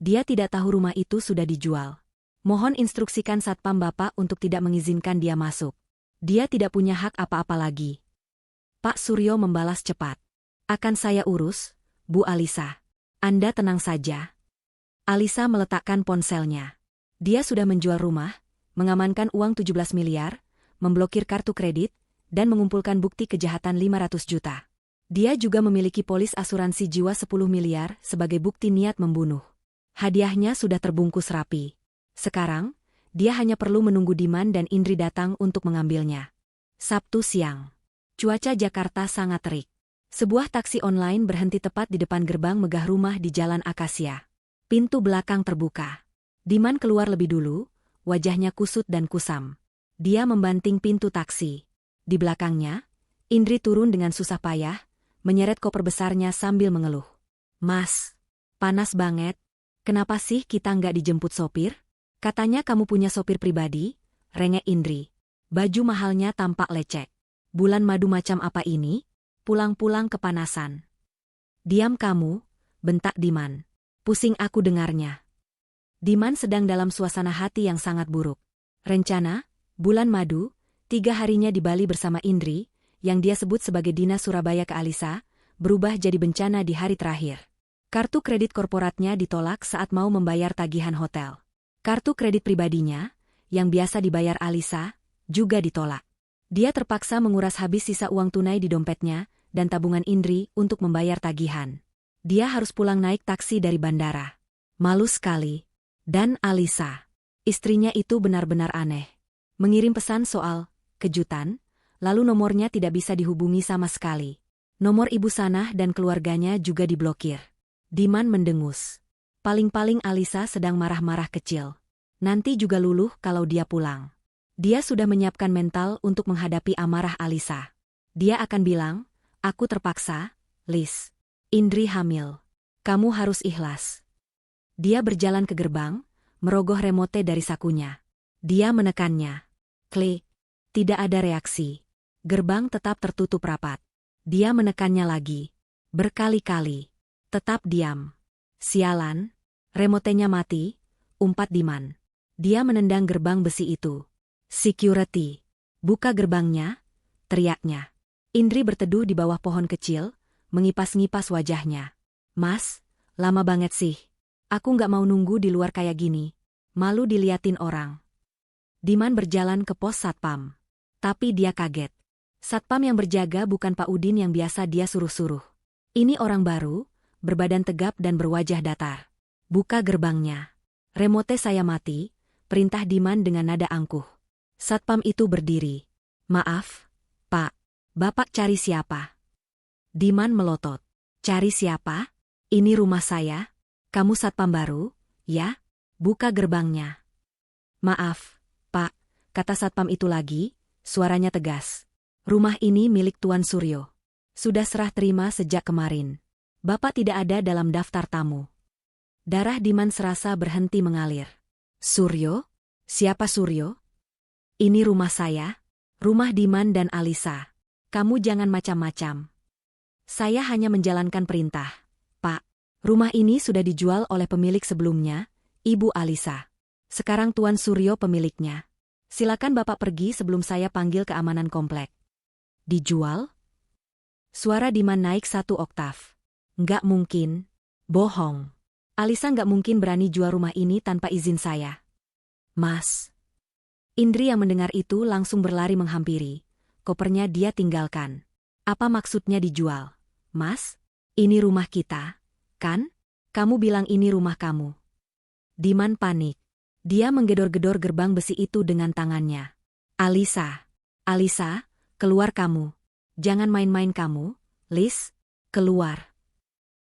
Dia tidak tahu rumah itu sudah dijual. Mohon instruksikan Satpam Bapak untuk tidak mengizinkan dia masuk. Dia tidak punya hak apa-apa lagi. Pak Suryo membalas cepat. Akan saya urus, Bu Alisa. Anda tenang saja. Alisa meletakkan ponselnya. Dia sudah menjual rumah, mengamankan uang 17 miliar, memblokir kartu kredit, dan mengumpulkan bukti kejahatan 500 juta. Dia juga memiliki polis asuransi jiwa 10 miliar sebagai bukti niat membunuh. Hadiahnya sudah terbungkus rapi. Sekarang, dia hanya perlu menunggu Diman dan Indri datang untuk mengambilnya. Sabtu siang. Cuaca Jakarta sangat terik. Sebuah taksi online berhenti tepat di depan gerbang megah rumah di Jalan Akasia. Pintu belakang terbuka. Diman keluar lebih dulu, wajahnya kusut dan kusam. Dia membanting pintu taksi. Di belakangnya, Indri turun dengan susah payah, menyeret koper besarnya sambil mengeluh. Mas, panas banget. Kenapa sih kita nggak dijemput sopir? Katanya kamu punya sopir pribadi, rengek Indri. Baju mahalnya tampak lecek. Bulan madu macam apa ini? Pulang-pulang kepanasan. Diam kamu, bentak Diman. Pusing aku dengarnya. Diman sedang dalam suasana hati yang sangat buruk. Rencana, bulan madu, 3 harinya di Bali bersama Indri, yang dia sebut sebagai Dinas Surabaya ke Alisa, berubah jadi bencana di hari terakhir. Kartu kredit korporatnya ditolak saat mau membayar tagihan hotel. Kartu kredit pribadinya, yang biasa dibayar Alisa, juga ditolak. Dia terpaksa menguras habis sisa uang tunai di dompetnya dan tabungan Indri untuk membayar tagihan. Dia harus pulang naik taksi dari bandara. Malu sekali. Dan Alisa, istrinya itu benar-benar aneh. Mengirim pesan soal kejutan, lalu nomornya tidak bisa dihubungi sama sekali. Nomor ibu Sanah dan keluarganya juga diblokir. Diman mendengus. Paling-paling Alisa sedang marah-marah kecil. Nanti juga luluh kalau dia pulang. Dia sudah menyiapkan mental untuk menghadapi amarah Alisa. Dia akan bilang, aku terpaksa, Liz. Indri hamil. Kamu harus ikhlas. Dia berjalan ke gerbang, merogoh remote dari sakunya. Dia menekannya. Klik. Tidak ada reaksi. Gerbang tetap tertutup rapat. Dia menekannya lagi. Berkali-kali. Tetap diam. Sialan. Remotenya mati, umpat Diman. Dia menendang gerbang besi itu. Security. Buka gerbangnya, teriaknya. Indri berteduh di bawah pohon kecil, mengipas-ngipas wajahnya. Mas, lama banget sih. Aku nggak mau nunggu di luar kayak gini. Malu diliatin orang. Diman berjalan ke pos Satpam. Tapi dia kaget. Satpam yang berjaga bukan Pak Udin yang biasa dia suruh-suruh. Ini orang baru, berbadan tegap dan berwajah datar. Buka gerbangnya. Remote saya mati, perintah Diman dengan nada angkuh. Satpam itu berdiri. Maaf, Pak. Bapak cari siapa? Diman melotot. Cari siapa? Ini rumah saya. Kamu satpam baru, ya? Buka gerbangnya. Maaf, Pak, kata satpam itu lagi, suaranya tegas. Rumah ini milik Tuan Suryo. Sudah serah terima sejak kemarin. Bapak tidak ada dalam daftar tamu. Darah Diman serasa berhenti mengalir. Suryo? Siapa Suryo? Ini rumah saya, rumah Diman dan Alisa. Kamu jangan macam-macam. Saya hanya menjalankan perintah, Pak. Rumah ini sudah dijual oleh pemilik sebelumnya, Ibu Alisa. Sekarang Tuan Suryo pemiliknya. Silakan Bapak pergi sebelum saya panggil keamanan komplek. Dijual? Suara Diman naik 1 oktav. Nggak mungkin. Bohong. Alisa nggak mungkin berani jual rumah ini tanpa izin saya. Mas. Indri yang mendengar itu langsung berlari menghampiri. Kopernya dia tinggalkan. Apa maksudnya dijual? Mas? Ini rumah kita, kan? Kamu bilang ini rumah kamu. Diman panik. Dia menggedor-gedor gerbang besi itu dengan tangannya. Alisa. Alisa, keluar kamu. Jangan main-main kamu, Lis. Keluar.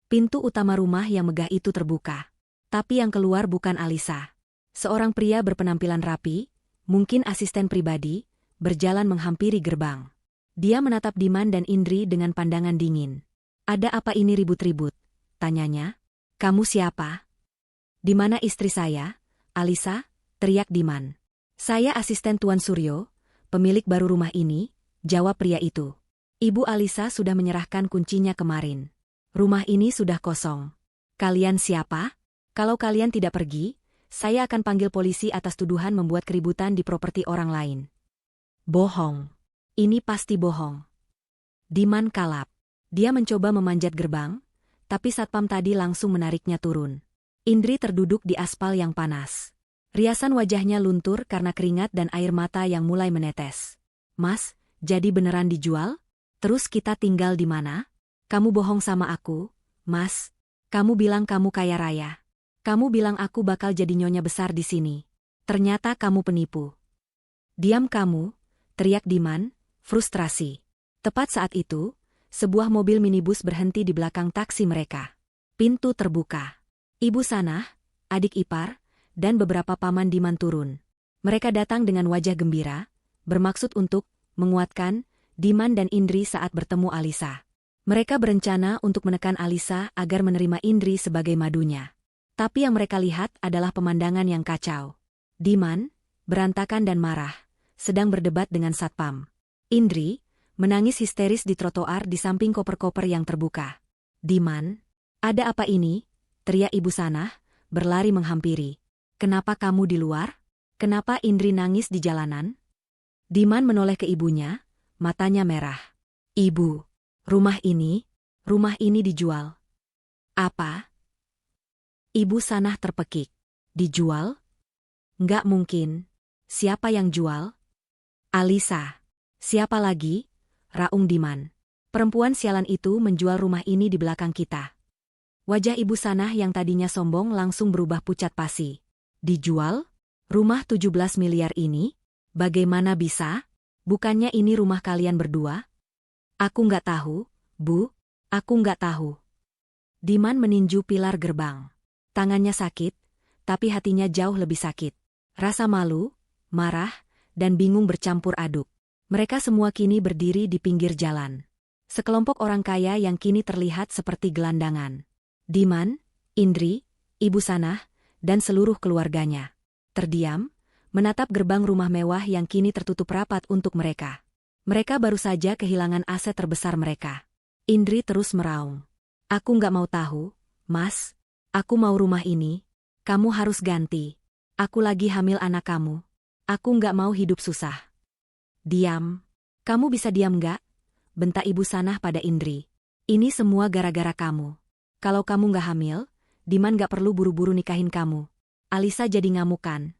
Pintu utama rumah yang megah itu terbuka. Tapi yang keluar bukan Alisa. Seorang pria berpenampilan rapi, mungkin asisten pribadi, berjalan menghampiri gerbang. Dia menatap Diman dan Indri dengan pandangan dingin. Ada apa ini ribut-ribut? Tanyanya. Kamu siapa? Di mana istri saya? Alisa, teriak Diman. Saya asisten Tuan Suryo, pemilik baru rumah ini, jawab pria itu. Ibu Alisa sudah menyerahkan kuncinya kemarin. Rumah ini sudah kosong. Kalian siapa? Kalau kalian tidak pergi, saya akan panggil polisi atas tuduhan membuat keributan di properti orang lain. Bohong. Ini pasti bohong. Diman kalap. Dia mencoba memanjat gerbang, tapi satpam tadi langsung menariknya turun. Indri terduduk di aspal yang panas. Riasan wajahnya luntur karena keringat dan air mata yang mulai menetes. Mas, jadi beneran dijual? Terus kita tinggal di mana? Kamu bohong sama aku, Mas. Kamu bilang kamu kaya raya. Kamu bilang aku bakal jadi nyonya besar di sini. Ternyata kamu penipu. Diam kamu, teriak Diman, frustrasi. Tepat saat itu, sebuah mobil minibus berhenti di belakang taksi mereka. Pintu terbuka. Ibu Sanah, adik ipar, dan beberapa paman Diman turun. Mereka datang dengan wajah gembira, bermaksud untuk menguatkan Diman dan Indri saat bertemu Alisa. Mereka berencana untuk menekan Alisa agar menerima Indri sebagai madunya. Tapi yang mereka lihat adalah pemandangan yang kacau. Diman, berantakan dan marah, sedang berdebat dengan satpam. Indri, menangis histeris di trotoar di samping koper-koper yang terbuka. Diman, ada apa ini? Teriak Ibu Sanah, berlari menghampiri. Kenapa kamu di luar? Kenapa Indri nangis di jalanan? Diman menoleh ke ibunya, matanya merah. Ibu, rumah ini dijual. Apa? Ibu Sanah terpekik. Dijual? Nggak mungkin. Siapa yang jual? Alisa. Siapa lagi? Raung Diman. Perempuan sialan itu menjual rumah ini di belakang kita. Wajah Ibu Sanah yang tadinya sombong langsung berubah pucat pasi. Dijual? Rumah 17 miliar ini? Bagaimana bisa? Bukannya ini rumah kalian berdua? Aku nggak tahu, Bu. Aku nggak tahu. Diman meninju pilar gerbang. Tangannya sakit, tapi hatinya jauh lebih sakit. Rasa malu, marah, dan bingung bercampur aduk. Mereka semua kini berdiri di pinggir jalan. Sekelompok orang kaya yang kini terlihat seperti gelandangan. Diman, Indri, Ibu Sanah, dan seluruh keluarganya. Terdiam, menatap gerbang rumah mewah yang kini tertutup rapat untuk mereka. Mereka baru saja kehilangan aset terbesar mereka. Indri terus meraung. Aku nggak mau tahu, Mas. Aku mau rumah ini. Kamu harus ganti. Aku lagi hamil anak kamu. Aku nggak mau hidup susah. Diam. Kamu bisa diam nggak? Bentak Ibu Sanah pada Indri. Ini semua gara-gara kamu. Kalau kamu nggak hamil, Diman nggak perlu buru-buru nikahin kamu. Alisa jadi ngamuk kan?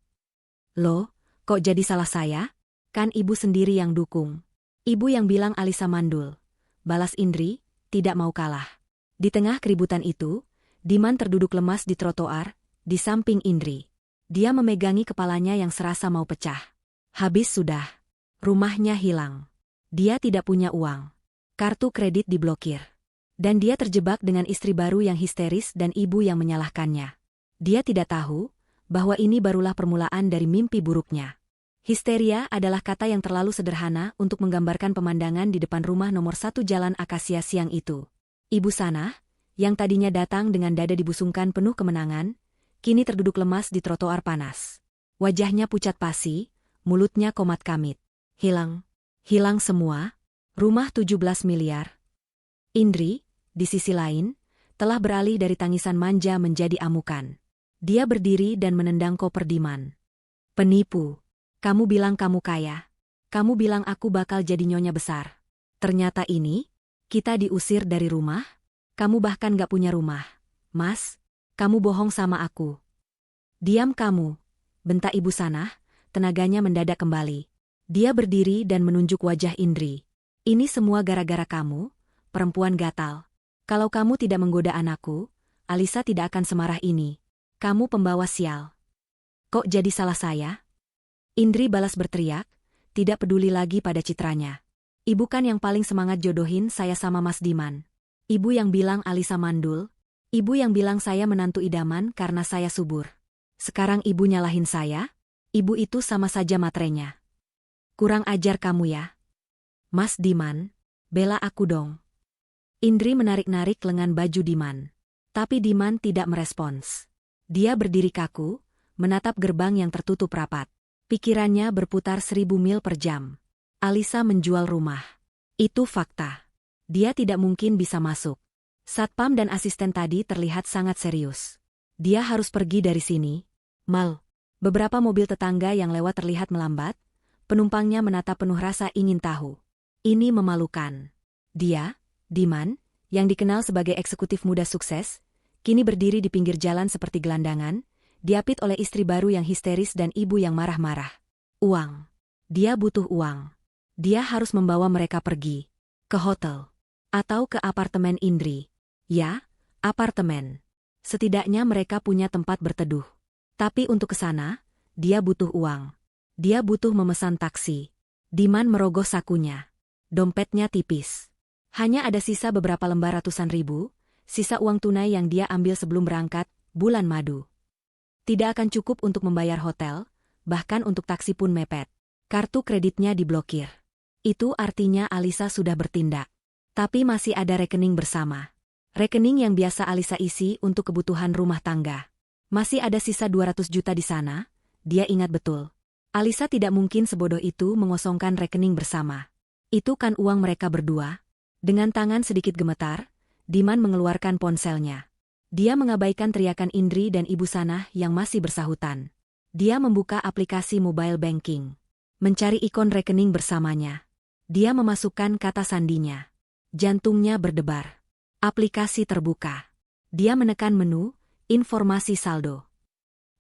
Loh, kok jadi salah saya? Kan ibu sendiri yang dukung. Ibu yang bilang Alisa mandul. Balas Indri, tidak mau kalah. Di tengah keributan itu, Diman terduduk lemas di trotoar, di samping Indri. Dia memegangi kepalanya yang serasa mau pecah. Habis sudah. Rumahnya hilang. Dia tidak punya uang. Kartu kredit diblokir. Dan dia terjebak dengan istri baru yang histeris dan ibu yang menyalahkannya. Dia tidak tahu bahwa ini barulah permulaan dari mimpi buruknya. Histeria adalah kata yang terlalu sederhana untuk menggambarkan pemandangan di depan rumah nomor 1 Jalan Akasia siang itu. Ibu Sanah, yang tadinya datang dengan dada dibusungkan penuh kemenangan, kini terduduk lemas di trotoar panas. Wajahnya pucat pasi, mulutnya komat kamit. Hilang. Hilang semua. Rumah 17 miliar. Indri, di sisi lain, telah beralih dari tangisan manja menjadi amukan. Dia berdiri dan menendang koper Diman. Penipu. Kamu bilang kamu kaya. Kamu bilang aku bakal jadi nyonya besar. Ternyata ini, kita diusir dari rumah. Kamu bahkan gak punya rumah. Mas, kamu bohong sama aku. Diam kamu, bentak Ibu Sanah, tenaganya mendadak kembali. Dia berdiri dan menunjuk wajah Indri. Ini semua gara-gara kamu, perempuan gatal. Kalau kamu tidak menggoda anakku, Alisa tidak akan semarah ini. Kamu pembawa sial. Kok jadi salah saya? Indri balas berteriak, tidak peduli lagi pada citranya. Ibu kan yang paling semangat jodohin saya sama Mas Diman. Ibu yang bilang Alisa mandul. Ibu yang bilang saya menantu idaman karena saya subur. Sekarang ibu nyalahin saya? Ibu itu sama saja matrenya. Kurang ajar kamu ya. Mas Diman, bela aku dong. Indri menarik-narik lengan baju Diman. Tapi Diman tidak merespons. Dia berdiri kaku, menatap gerbang yang tertutup rapat. Pikirannya berputar 1000 mil per jam. Alisa menjual rumah. Itu fakta. Dia tidak mungkin bisa masuk. Satpam dan asisten tadi terlihat sangat serius. Dia harus pergi dari sini. Mal. Beberapa mobil tetangga yang lewat terlihat melambat. Penumpangnya menatap penuh rasa ingin tahu. Ini memalukan. Dia, Diman, yang dikenal sebagai eksekutif muda sukses, kini berdiri di pinggir jalan seperti gelandangan, diapit oleh istri baru yang histeris dan ibu yang marah-marah. Uang. Dia butuh uang. Dia harus membawa mereka pergi. Ke hotel. Atau ke apartemen Indri. Ya, apartemen. Setidaknya mereka punya tempat berteduh. Tapi untuk ke sana, dia butuh uang. Dia butuh memesan taksi. Diman merogoh sakunya. Dompetnya tipis. Hanya ada sisa beberapa lembar ratusan ribu, sisa uang tunai yang dia ambil sebelum berangkat, bulan madu. Tidak akan cukup untuk membayar hotel, bahkan untuk taksi pun mepet. Kartu kreditnya diblokir. Itu artinya Alisa sudah bertindak. Tapi masih ada rekening bersama. Rekening yang biasa Alisa isi untuk kebutuhan rumah tangga. Masih ada sisa 200 juta di sana, dia ingat betul. Alisa tidak mungkin sebodoh itu mengosongkan rekening bersama. Itu kan uang mereka berdua. Dengan tangan sedikit gemetar, Diman mengeluarkan ponselnya. Dia mengabaikan teriakan Indri dan Ibu Sanah yang masih bersahutan. Dia membuka aplikasi mobile banking. Mencari ikon rekening bersamanya. Dia memasukkan kata sandinya. Jantungnya berdebar. Aplikasi terbuka. Dia menekan menu, informasi saldo.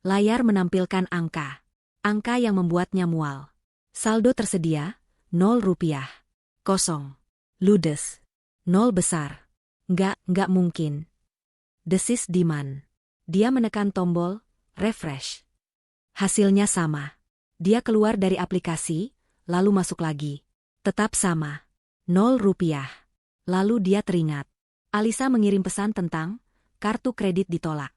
Layar menampilkan angka. Angka yang membuatnya mual. Saldo tersedia, 0 rupiah. Kosong. Ludes. 0 besar. Nggak mungkin. Desis Diman. Dia menekan tombol, refresh. Hasilnya sama. Dia keluar dari aplikasi, lalu masuk lagi. Tetap sama. 0 rupiah. Lalu dia teringat. Alisa mengirim pesan tentang kartu kredit ditolak.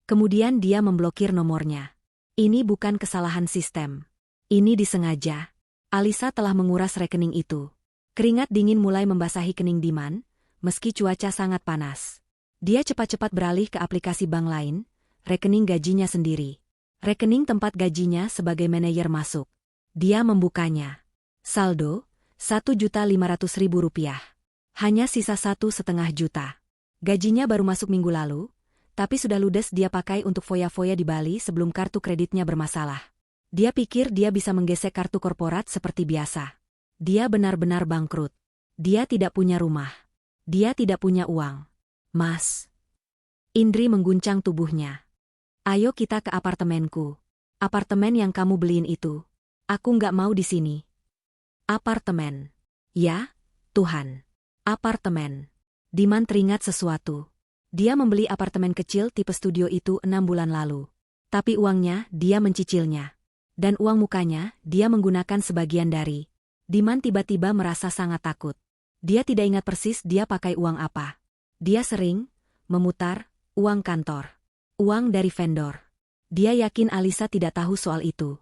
Kemudian dia memblokir nomornya. Ini bukan kesalahan sistem. Ini disengaja. Alisa telah menguras rekening itu. Keringat dingin mulai membasahi kening Diman, meski cuaca sangat panas. Dia cepat-cepat beralih ke aplikasi bank lain, rekening gajinya sendiri. Rekening tempat gajinya sebagai manajer masuk. Dia membukanya. Saldo, 1.500.000 rupiah. Hanya sisa 1,5 juta. Gajinya baru masuk minggu lalu, tapi sudah ludes dia pakai untuk foya-foya di Bali sebelum kartu kreditnya bermasalah. Dia pikir dia bisa menggesek kartu korporat seperti biasa. Dia benar-benar bangkrut. Dia tidak punya rumah. Dia tidak punya uang. Mas. Indri mengguncang tubuhnya. Ayo kita ke apartemenku. Apartemen yang kamu beliin itu. Aku nggak mau di sini. Apartemen. Ya, Tuhan. Apartemen. Diman teringat sesuatu. Dia membeli apartemen kecil tipe studio itu 6 bulan lalu. Tapi uangnya dia mencicilnya. Dan uang mukanya dia menggunakan sebagian dari. Diman tiba-tiba merasa sangat takut. Dia tidak ingat persis dia pakai uang apa. Dia sering memutar uang kantor. Uang dari vendor. Dia yakin Alisa tidak tahu soal itu.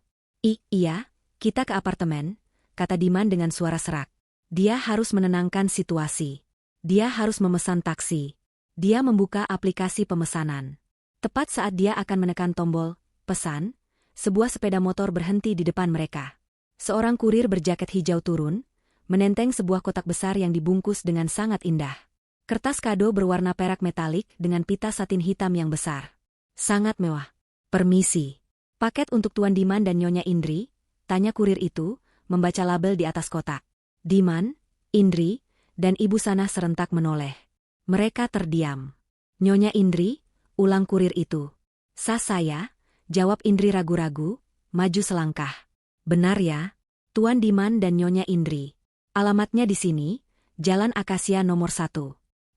Iya, kita ke apartemen, kata Diman dengan suara serak. Dia harus menenangkan situasi. Dia harus memesan taksi. Dia membuka aplikasi pemesanan. Tepat saat dia akan menekan tombol pesan, sebuah sepeda motor berhenti di depan mereka. Seorang kurir berjaket hijau turun, menenteng sebuah kotak besar yang dibungkus dengan sangat indah. Kertas kado berwarna perak metalik dengan pita satin hitam yang besar. Sangat mewah. Permisi. Paket untuk Tuan Diman dan Nyonya Indri? Tanya kurir itu, membaca label di atas kotak. Diman, Indri, dan Ibu Sanah serentak menoleh. Mereka terdiam. Nyonya Indri, ulang kurir itu. Sah saya, jawab Indri ragu-ragu, maju selangkah. Benar ya, Tuan Diman dan Nyonya Indri. Alamatnya di sini, Jalan Akasia nomor 1.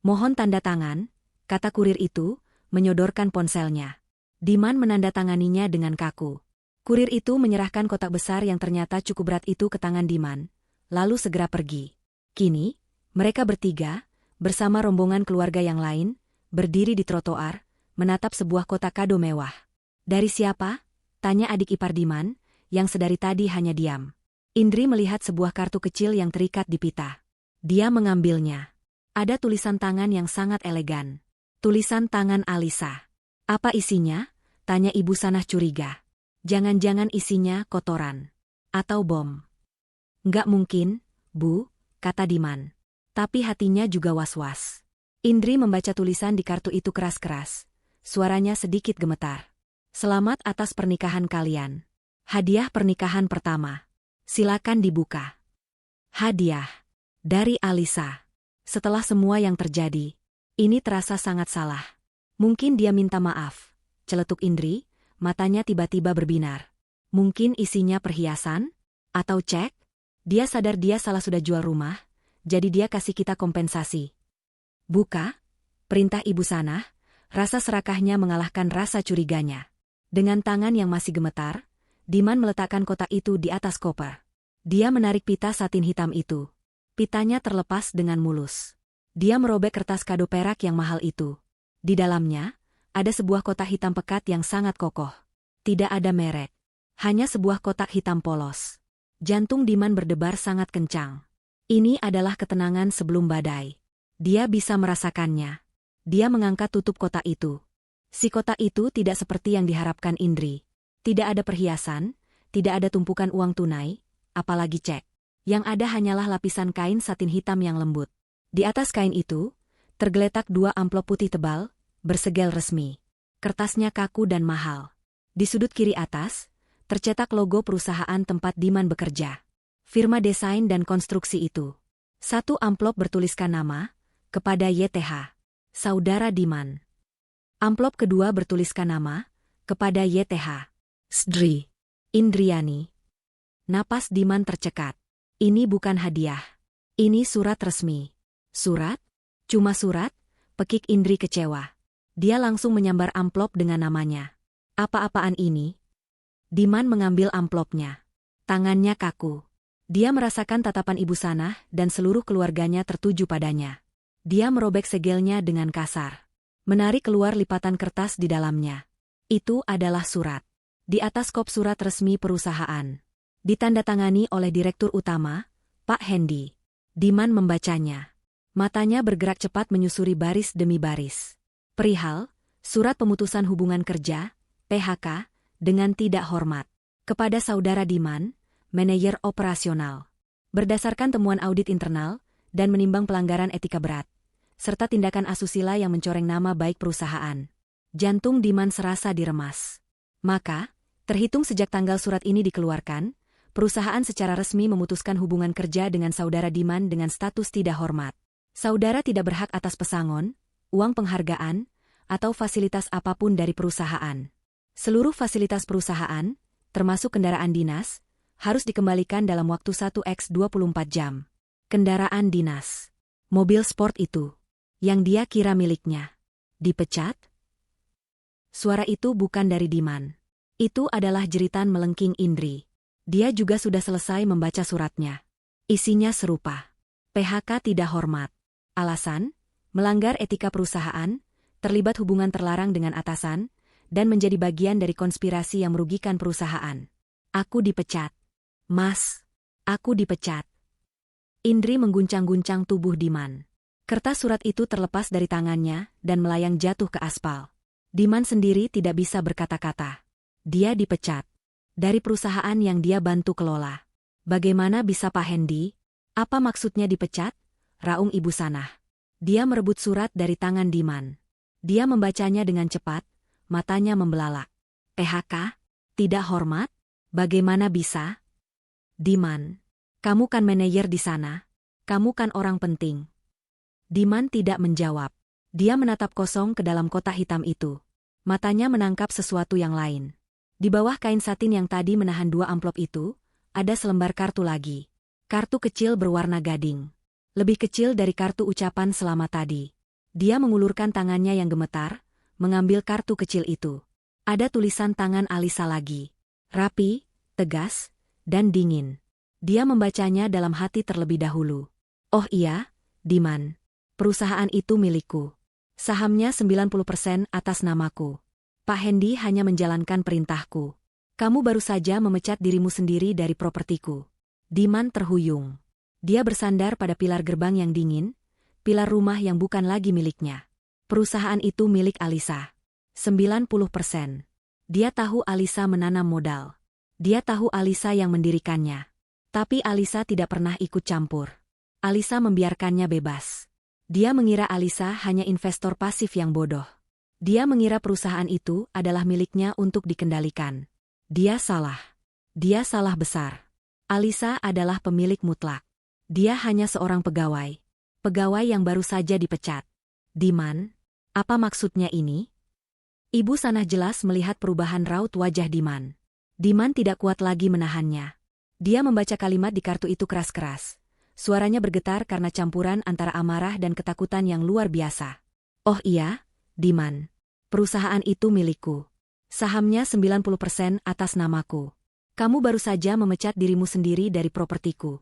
Mohon tanda tangan, kata kurir itu, menyodorkan ponselnya. Diman menandatanganinya dengan kaku. Kurir itu menyerahkan kotak besar yang ternyata cukup berat itu ke tangan Diman, lalu segera pergi. Kini, mereka bertiga, bersama rombongan keluarga yang lain, berdiri di trotoar, menatap sebuah kotak kado mewah. Dari siapa? Tanya adik ipar Diman, yang sedari tadi hanya diam. Indri melihat sebuah kartu kecil yang terikat di pita. Dia mengambilnya. Ada tulisan tangan yang sangat elegan. Tulisan tangan Alisa. Apa isinya? Tanya Ibu Sanah curiga. Jangan-jangan isinya kotoran. Atau bom. Nggak mungkin, Bu, kata Diman. Tapi hatinya juga was-was. Indri membaca tulisan di kartu itu keras-keras. Suaranya sedikit gemetar. Selamat atas pernikahan kalian. Hadiah pernikahan pertama. Silakan dibuka. Hadiah. Dari Alisa. Setelah semua yang terjadi, ini terasa sangat salah. Mungkin dia minta maaf, celetuk Indri, matanya tiba-tiba berbinar. Mungkin isinya perhiasan? Atau cek? Dia sadar dia salah sudah jual rumah, jadi dia kasih kita kompensasi. Buka, perintah Ibu Sanah, rasa serakahnya mengalahkan rasa curiganya. Dengan tangan yang masih gemetar, Diman meletakkan kotak itu di atas koper. Dia menarik pita satin hitam itu. Pitanya terlepas dengan mulus. Dia merobek kertas kado perak yang mahal itu. Di dalamnya, ada sebuah kotak hitam pekat yang sangat kokoh. Tidak ada merek. Hanya sebuah kotak hitam polos. Jantung Diman berdebar sangat kencang. Ini adalah ketenangan sebelum badai. Dia bisa merasakannya. Dia mengangkat tutup kotak itu. Si kotak itu tidak seperti yang diharapkan Indri. Tidak ada perhiasan, tidak ada tumpukan uang tunai, apalagi cek. Yang ada hanyalah lapisan kain satin hitam yang lembut. Di atas kain itu, tergeletak 2 amplop putih tebal, bersegel resmi. Kertasnya kaku dan mahal. Di sudut kiri atas, tercetak logo perusahaan tempat Diman bekerja. Firma desain dan konstruksi itu. 1 amplop bertuliskan nama, kepada YTH. Saudara Diman. Amplop kedua bertuliskan nama, kepada YTH. Sdri. Indriani. Napas Diman tercekat. Ini bukan hadiah. Ini surat resmi. Surat? Cuma surat? Pekik Indri kecewa. Dia langsung menyambar amplop dengan namanya. Apa-apaan ini? Diman mengambil amplopnya. Tangannya kaku. Dia merasakan tatapan Ibu Sanah dan seluruh keluarganya tertuju padanya. Dia merobek segelnya dengan kasar. Menarik keluar lipatan kertas di dalamnya. Itu adalah surat. Di atas kop surat resmi perusahaan. Ditandatangani oleh Direktur Utama, Pak Hendi. Diman membacanya. Matanya bergerak cepat menyusuri baris demi baris. Perihal, surat pemutusan hubungan kerja, PHK, dengan tidak hormat. Kepada Saudara Diman, Manajer Operasional. Berdasarkan temuan audit internal, dan menimbang pelanggaran etika berat, serta tindakan asusila yang mencoreng nama baik perusahaan. Jantung Diman serasa diremas. Maka, terhitung sejak tanggal surat ini dikeluarkan, perusahaan secara resmi memutuskan hubungan kerja dengan Saudara Diman dengan status tidak hormat. Saudara tidak berhak atas pesangon, uang penghargaan, atau fasilitas apapun dari perusahaan. Seluruh fasilitas perusahaan, termasuk kendaraan dinas, harus dikembalikan dalam waktu 1x24 jam. Kendaraan dinas. Mobil sport itu. Yang dia kira miliknya. Dipecat? Suara itu bukan dari Diman. Itu adalah jeritan melengking Indri. Dia juga sudah selesai membaca suratnya. Isinya serupa. PHK tidak hormat. Alasan, melanggar etika perusahaan, terlibat hubungan terlarang dengan atasan, dan menjadi bagian dari konspirasi yang merugikan perusahaan. Aku dipecat. Mas, aku dipecat. Indri mengguncang-guncang tubuh Diman. Kertas surat itu terlepas dari tangannya dan melayang jatuh ke aspal. Diman sendiri tidak bisa berkata-kata. Dia dipecat. Dari perusahaan yang dia bantu kelola. Bagaimana bisa Pak Hendi? Apa maksudnya dipecat? Raung Ibu Sanah. Dia merebut surat dari tangan Diman. Dia membacanya dengan cepat, matanya membelalak. PHK? Tidak hormat? Bagaimana bisa? Diman, kamu kan manajer di sana. Kamu kan orang penting. Diman tidak menjawab. Dia menatap kosong ke dalam kotak hitam itu. Matanya menangkap sesuatu yang lain. Di bawah kain satin yang tadi menahan 2 amplop itu, ada selembar kartu lagi. Kartu kecil berwarna gading. Lebih kecil dari kartu ucapan selamat tadi. Dia mengulurkan tangannya yang gemetar, mengambil kartu kecil itu. Ada tulisan tangan Alisa lagi. Rapi, tegas, dan dingin. Dia membacanya dalam hati terlebih dahulu. Oh iya, Diman. Perusahaan itu milikku. Sahamnya 90% atas namaku. Pak Hendy hanya menjalankan perintahku. Kamu baru saja memecat dirimu sendiri dari propertiku. Diman terhuyung. Dia bersandar pada pilar gerbang yang dingin, pilar rumah yang bukan lagi miliknya. Perusahaan itu milik Alisa. 90%. Dia tahu Alisa menanam modal. Dia tahu Alisa yang mendirikannya. Tapi Alisa tidak pernah ikut campur. Alisa membiarkannya bebas. Dia mengira Alisa hanya investor pasif yang bodoh. Dia mengira perusahaan itu adalah miliknya untuk dikendalikan. Dia salah. Dia salah besar. Alisa adalah pemilik mutlak. Dia hanya seorang pegawai. Pegawai yang baru saja dipecat. Diman, apa maksudnya ini? Ibu Sanah jelas melihat perubahan raut wajah Diman. Diman tidak kuat lagi menahannya. Dia membaca kalimat di kartu itu keras-keras. Suaranya bergetar karena campuran antara amarah dan ketakutan yang luar biasa. Oh iya, Diman. Perusahaan itu milikku. Sahamnya 90% atas namaku. Kamu baru saja memecat dirimu sendiri dari propertiku.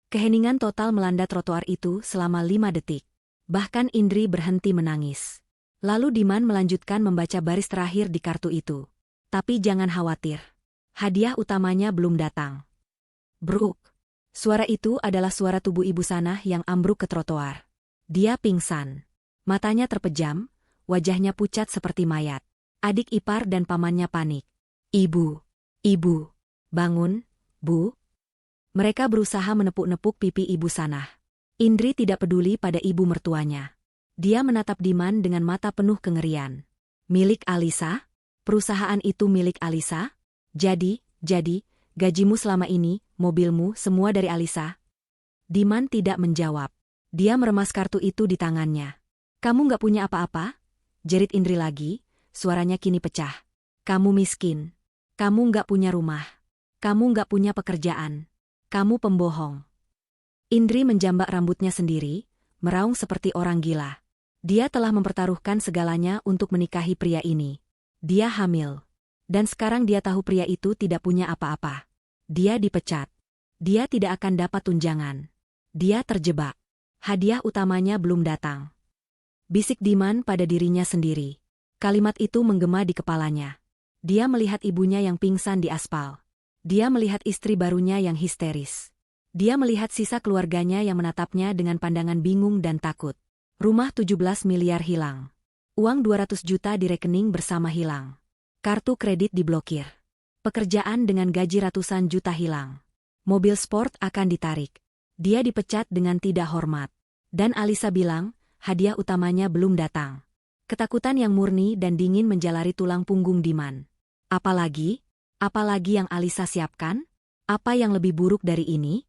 Keheningan total melanda trotoar itu selama 5 detik. Bahkan Indri berhenti menangis. Lalu Diman melanjutkan membaca baris terakhir di kartu itu. Tapi jangan khawatir. Hadiah utamanya belum datang. Bruk. Suara itu adalah suara tubuh Ibu Sanah yang ambruk ke trotoar. Dia pingsan. Matanya terpejam, wajahnya pucat seperti mayat. Adik ipar dan pamannya panik. Ibu, ibu, bangun, Bu. Mereka berusaha menepuk-nepuk pipi Ibu Sanah. Indri tidak peduli pada ibu mertuanya. Dia menatap Diman dengan mata penuh kengerian. Milik Alisa? Perusahaan itu milik Alisa? Jadi, gajimu selama ini, mobilmu, semua dari Alisa? Diman tidak menjawab. Dia meremas kartu itu di tangannya. Kamu nggak punya apa-apa? Jerit Indri lagi, suaranya kini pecah. Kamu miskin. Kamu nggak punya rumah. Kamu nggak punya pekerjaan. Kamu pembohong. Indri menjambak rambutnya sendiri, meraung seperti orang gila. Dia telah mempertaruhkan segalanya untuk menikahi pria ini. Dia hamil. Dan sekarang dia tahu pria itu tidak punya apa-apa. Dia dipecat. Dia tidak akan dapat tunjangan. Dia terjebak. Hadiah utamanya belum datang. Bisik Diman pada dirinya sendiri. Kalimat itu menggema di kepalanya. Dia melihat ibunya yang pingsan di aspal. Dia melihat istri barunya yang histeris. Dia melihat sisa keluarganya yang menatapnya dengan pandangan bingung dan takut. Rumah 17 miliar hilang. Uang 200 juta di rekening bersama hilang. Kartu kredit diblokir. Pekerjaan dengan gaji ratusan juta hilang. Mobil sport akan ditarik. Dia dipecat dengan tidak hormat. Dan Alisa bilang, hadiah utamanya belum datang. Ketakutan yang murni dan dingin menjalari tulang punggung Diman. Apalagi yang Alisa siapkan? Apa yang lebih buruk dari ini?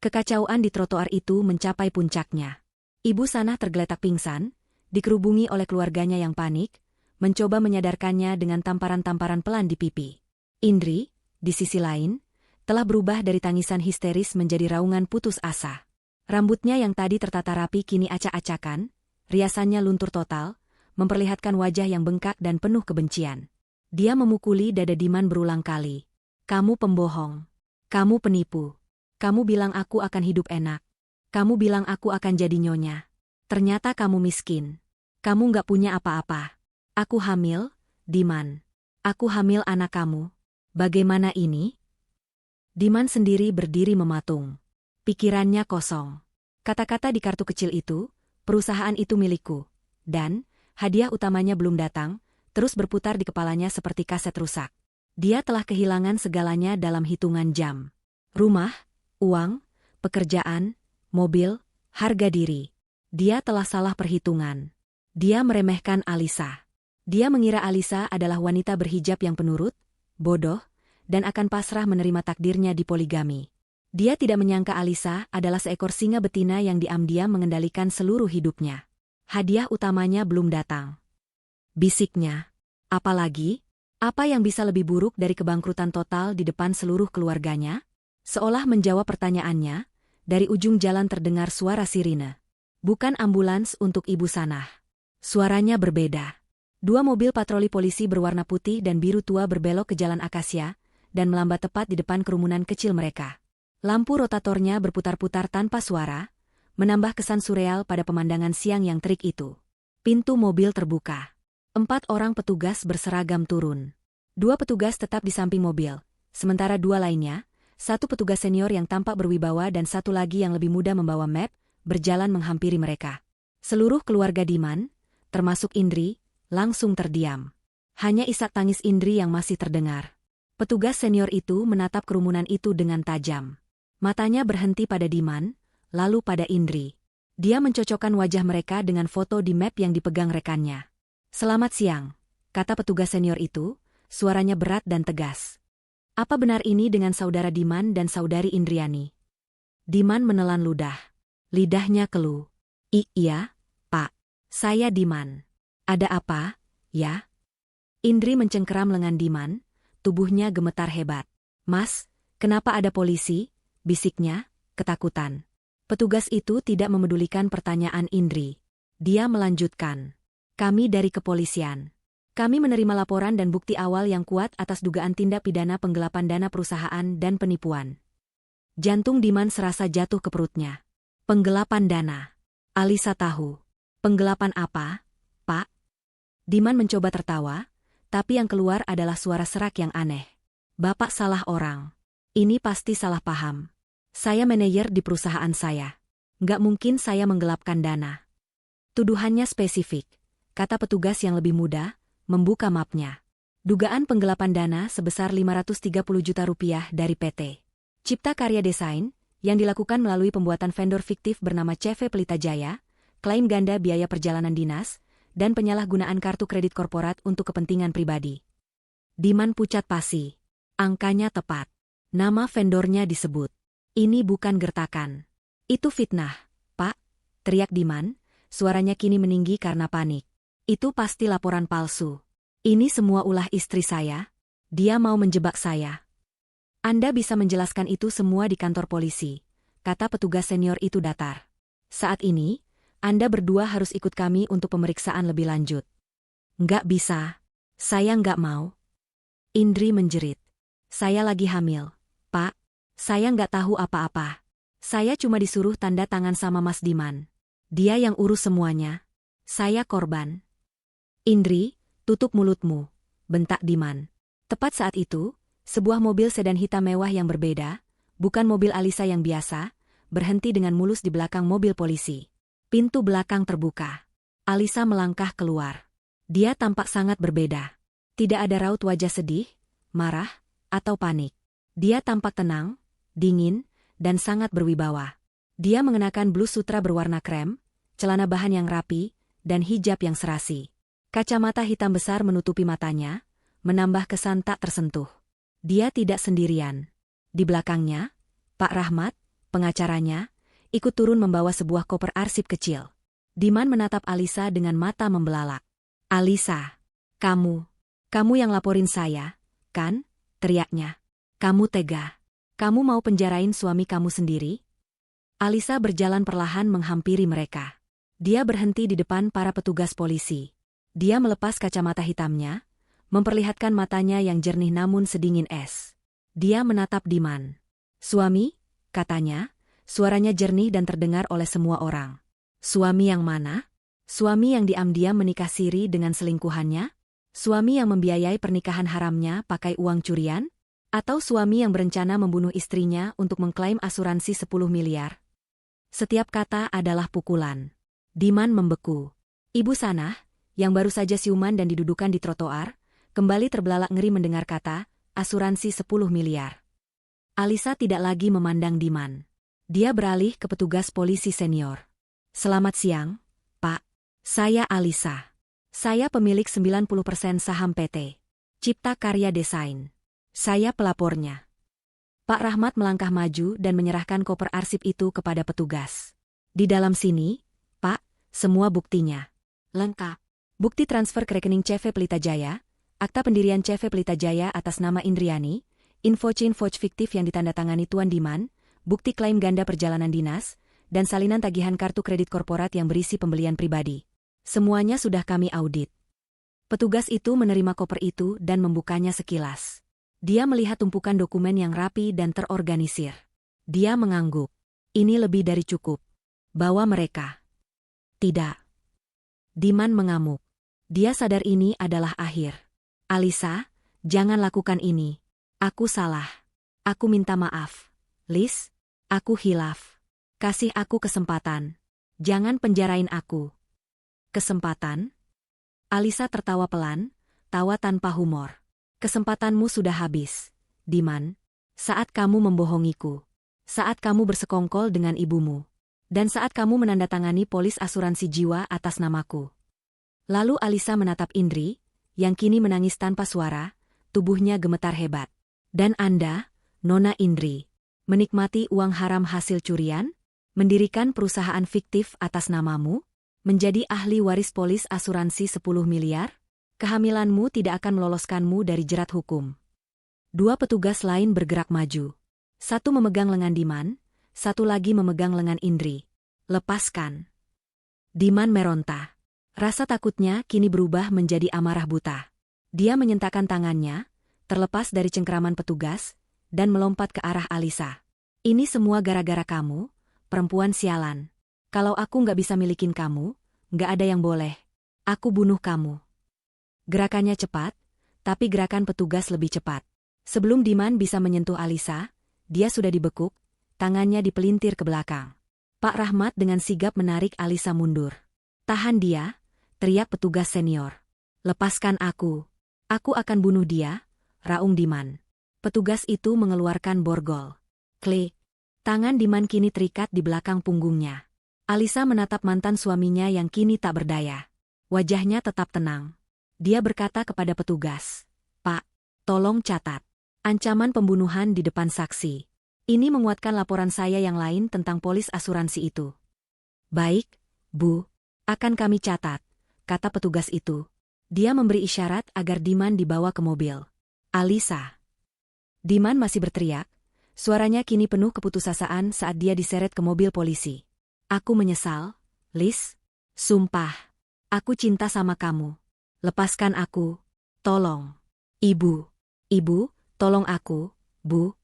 Kekacauan di trotoar itu mencapai puncaknya. Ibu Sanah tergeletak pingsan, dikerubungi oleh keluarganya yang panik, mencoba menyadarkannya dengan tamparan-tamparan pelan di pipi. Indri, di sisi lain, telah berubah dari tangisan histeris menjadi raungan putus asa. Rambutnya yang tadi tertata rapi kini acak-acakan, riasannya luntur total, memperlihatkan wajah yang bengkak dan penuh kebencian. Dia memukuli dada Diman berulang kali. Kamu pembohong. Kamu penipu. Kamu bilang aku akan hidup enak. Kamu bilang aku akan jadi nyonya. Ternyata kamu miskin. Kamu nggak punya apa-apa. Aku hamil, Diman. Aku hamil anak kamu. Bagaimana ini? Diman sendiri berdiri mematung. Pikirannya kosong. Kata-kata di kartu kecil itu, perusahaan itu milikku. Dan, hadiah utamanya belum datang, terus berputar di kepalanya seperti kaset rusak. Dia telah kehilangan segalanya dalam hitungan jam. Rumah, uang, pekerjaan, mobil, harga diri. Dia telah salah perhitungan. Dia meremehkan Alisa. Dia mengira Alisa adalah wanita berhijab yang penurut, bodoh, dan akan pasrah menerima takdirnya di poligami. Dia tidak menyangka Alisa adalah seekor singa betina yang diam-diam mengendalikan seluruh hidupnya. Hadiah utamanya belum datang. Bisiknya. Apalagi? Apa yang bisa lebih buruk dari kebangkrutan total di depan seluruh keluarganya? Seolah menjawab pertanyaannya, dari ujung jalan terdengar suara sirine. Bukan ambulans untuk Ibu Sanah. Suaranya berbeda. Dua mobil patroli polisi berwarna putih dan biru tua berbelok ke jalan Akasia, dan melambat tepat di depan kerumunan kecil mereka. Lampu rotatornya berputar-putar tanpa suara, menambah kesan surreal pada pemandangan siang yang terik itu. Pintu mobil terbuka. 4 orang petugas berseragam turun. 2 petugas tetap di samping mobil, sementara 2 lainnya, 1 petugas senior yang tampak berwibawa dan 1 lagi yang lebih muda membawa map, berjalan menghampiri mereka. Seluruh keluarga Diman, termasuk Indri, langsung terdiam. Hanya isak tangis Indri yang masih terdengar. Petugas senior itu menatap kerumunan itu dengan tajam. Matanya berhenti pada Diman, lalu pada Indri. Dia mencocokkan wajah mereka dengan foto di map yang dipegang rekannya. "Selamat siang," kata petugas senior itu, suaranya berat dan tegas. "Apa benar ini dengan saudara Diman dan saudari Indriani?" Diman menelan ludah. Lidahnya keluh. "Iya, Pak. Saya Diman. Ada apa, ya?" Indri mencengkeram lengan Diman, tubuhnya gemetar hebat. "Mas, kenapa ada polisi?" bisiknya, ketakutan. Petugas itu tidak memedulikan pertanyaan Indri. Dia melanjutkan. "Kami dari kepolisian. Kami menerima laporan dan bukti awal yang kuat atas dugaan tindak pidana penggelapan dana perusahaan dan penipuan." Jantung Diman serasa jatuh ke perutnya. "Penggelapan dana." Alisa tahu. "Penggelapan apa, Pak?" Diman mencoba tertawa, tapi yang keluar adalah suara serak yang aneh. "Bapak salah orang. Ini pasti salah paham. Saya manajer di perusahaan saya. Nggak mungkin saya menggelapkan dana." Tuduhannya spesifik, kata petugas yang lebih muda, membuka mapnya. Dugaan penggelapan dana sebesar 530 juta rupiah dari PT Cipta Karya Desain, yang dilakukan melalui pembuatan vendor fiktif bernama CV Pelita Jaya, klaim ganda biaya perjalanan dinas, dan penyalahgunaan kartu kredit korporat untuk kepentingan pribadi. Diman pucat pasi. Angkanya tepat. Nama vendornya disebut. "Ini bukan gertakan. Itu fitnah, Pak," teriak Diman, suaranya kini meninggi karena panik. "Itu pasti laporan palsu. Ini semua ulah istri saya. Dia mau menjebak saya." "Anda bisa menjelaskan itu semua di kantor polisi," kata petugas senior itu datar. "Saat ini, Anda berdua harus ikut kami untuk pemeriksaan lebih lanjut." "Nggak bisa. Saya nggak mau." Indri menjerit. "Saya lagi hamil, Pak. Saya nggak tahu apa-apa. Saya cuma disuruh tanda tangan sama Mas Diman. Dia yang urus semuanya. Saya korban." "Indri, tutup mulutmu," bentak Diman. Tepat saat itu, sebuah mobil sedan hitam mewah yang berbeda, bukan mobil Alisa yang biasa, berhenti dengan mulus di belakang mobil polisi. Pintu belakang terbuka. Alisa melangkah keluar. Dia tampak sangat berbeda. Tidak ada raut wajah sedih, marah, atau panik. Dia tampak tenang, dingin, dan sangat berwibawa. Dia mengenakan blus sutra berwarna krem, celana bahan yang rapi, dan hijab yang serasi. Kacamata hitam besar menutupi matanya, menambah kesan tak tersentuh. Dia tidak sendirian. Di belakangnya, Pak Rahmat, pengacaranya, ikut turun membawa sebuah koper arsip kecil. Diman menatap Alisa dengan mata membelalak. "Alisa, kamu yang laporin saya, kan?" teriaknya. "Kamu tega. Kamu mau penjarain suami kamu sendiri?" Alisa berjalan perlahan menghampiri mereka. Dia berhenti di depan para petugas polisi. Dia melepas kacamata hitamnya, memperlihatkan matanya yang jernih namun sedingin es. Dia menatap Diman. "Suami?" katanya, suaranya jernih dan terdengar oleh semua orang. "Suami yang mana? Suami yang diam-diam menikah siri dengan selingkuhannya? Suami yang membiayai pernikahan haramnya pakai uang curian? Atau suami yang berencana membunuh istrinya untuk mengklaim asuransi 10 miliar? Setiap kata adalah pukulan. Diman membeku. Ibu Sanah, yang baru saja siuman dan didudukan di trotoar, kembali terbelalak ngeri mendengar kata, asuransi 10 miliar. Alisa tidak lagi memandang Diman. Dia beralih ke petugas polisi senior. "Selamat siang, Pak. Saya Alisa. Saya pemilik 90% saham PT Cipta Karya Desain. Saya pelapornya. Pak Rahmat melangkah maju dan menyerahkan koper arsip itu kepada petugas. Di dalam sini, Pak, semua buktinya. Lengkap. Bukti transfer ke rekening CV Pelita Jaya, akta pendirian CV Pelita Jaya atas nama Indriani, info chain vouch fiktif yang ditandatangani Tuan Diman, bukti klaim ganda perjalanan dinas, dan salinan tagihan kartu kredit korporat yang berisi pembelian pribadi. Semuanya sudah kami audit. Petugas itu menerima koper itu dan membukanya sekilas. Dia melihat tumpukan dokumen yang rapi dan terorganisir. Dia mengangguk. Ini lebih dari cukup. Bawa mereka. Tidak. Diman mengamuk. Dia sadar ini adalah akhir. Alisa, jangan lakukan ini. Aku salah. Aku minta maaf. Liz, aku hilaf. Kasih aku kesempatan. Jangan penjarain aku. Kesempatan? Alisa tertawa pelan, tawa tanpa humor. Kesempatanmu sudah habis, Diman. Saat kamu membohongiku. Saat kamu bersekongkol dengan ibumu. Dan saat kamu menandatangani polis asuransi jiwa atas namaku. Lalu Alisa menatap Indri, yang kini menangis tanpa suara, tubuhnya gemetar hebat. Dan Anda, Nona Indri, menikmati uang haram hasil curian? Mendirikan perusahaan fiktif atas namamu? Menjadi ahli waris polis asuransi 10 miliar? Kehamilanmu tidak akan meloloskanmu dari jerat hukum. Dua petugas lain bergerak maju. Satu memegang lengan Diman, satu lagi memegang lengan Indri. Lepaskan. Diman meronta. Rasa takutnya kini berubah menjadi amarah buta. Dia menyentakkan tangannya, terlepas dari cengkeraman petugas, dan melompat ke arah Alisa. Ini semua gara-gara kamu, perempuan sialan. Kalau aku nggak bisa milikin kamu, nggak ada yang boleh. Aku bunuh kamu. Gerakannya cepat, tapi gerakan petugas lebih cepat. Sebelum Diman bisa menyentuh Alisa, dia sudah dibekuk, tangannya dipelintir ke belakang. Pak Rahmat dengan sigap menarik Alisa mundur. Tahan dia, teriak petugas senior. Lepaskan aku. Aku akan bunuh dia, raung Diman. Petugas itu mengeluarkan borgol. Klik. Tangan Diman kini terikat di belakang punggungnya. Alisa menatap mantan suaminya yang kini tak berdaya. Wajahnya tetap tenang. Dia berkata kepada petugas, Pak, tolong catat. Ancaman pembunuhan di depan saksi. Ini menguatkan laporan saya yang lain tentang polis asuransi itu. Baik, Bu. Akan kami catat, kata petugas itu. Dia memberi isyarat agar Diman dibawa ke mobil. Alisa. Diman masih berteriak. Suaranya kini penuh keputusasaan saat dia diseret ke mobil polisi. Aku menyesal, Liz. Sumpah. Aku cinta sama kamu. Lepaskan aku. Tolong. Ibu. Ibu, tolong aku, Bu.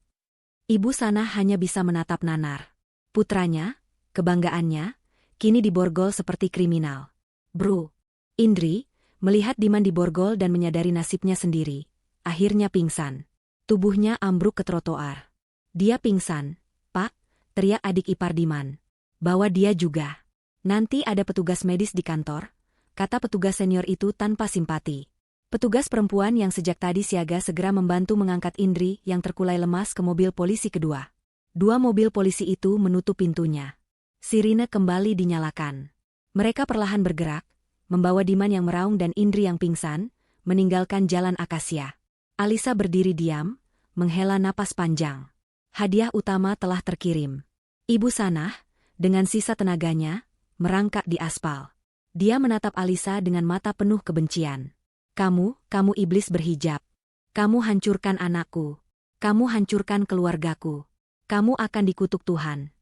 Ibu sana hanya bisa menatap nanar. Putranya, kebanggaannya, kini diborgol seperti kriminal. Bro. Indri, melihat Diman diborgol dan menyadari nasibnya sendiri, akhirnya pingsan. Tubuhnya ambruk ke trotoar. Dia pingsan, Pak, teriak adik ipar Diman. Bawa dia juga. Nanti ada petugas medis di kantor, kata petugas senior itu tanpa simpati. Petugas perempuan yang sejak tadi siaga segera membantu mengangkat Indri yang terkulai lemas ke mobil polisi kedua. Dua mobil polisi itu menutup pintunya. Sirine kembali dinyalakan. Mereka perlahan bergerak, membawa Diman yang meraung dan Indri yang pingsan, meninggalkan jalan akasia. Alisa berdiri diam, menghela napas panjang. Hadiah utama telah terkirim. Ibu Sanah, dengan sisa tenaganya, merangkak di aspal. Dia menatap Alisa dengan mata penuh kebencian. Kamu iblis berhijab. Kamu hancurkan anakku. Kamu hancurkan keluargaku. Kamu akan dikutuk Tuhan.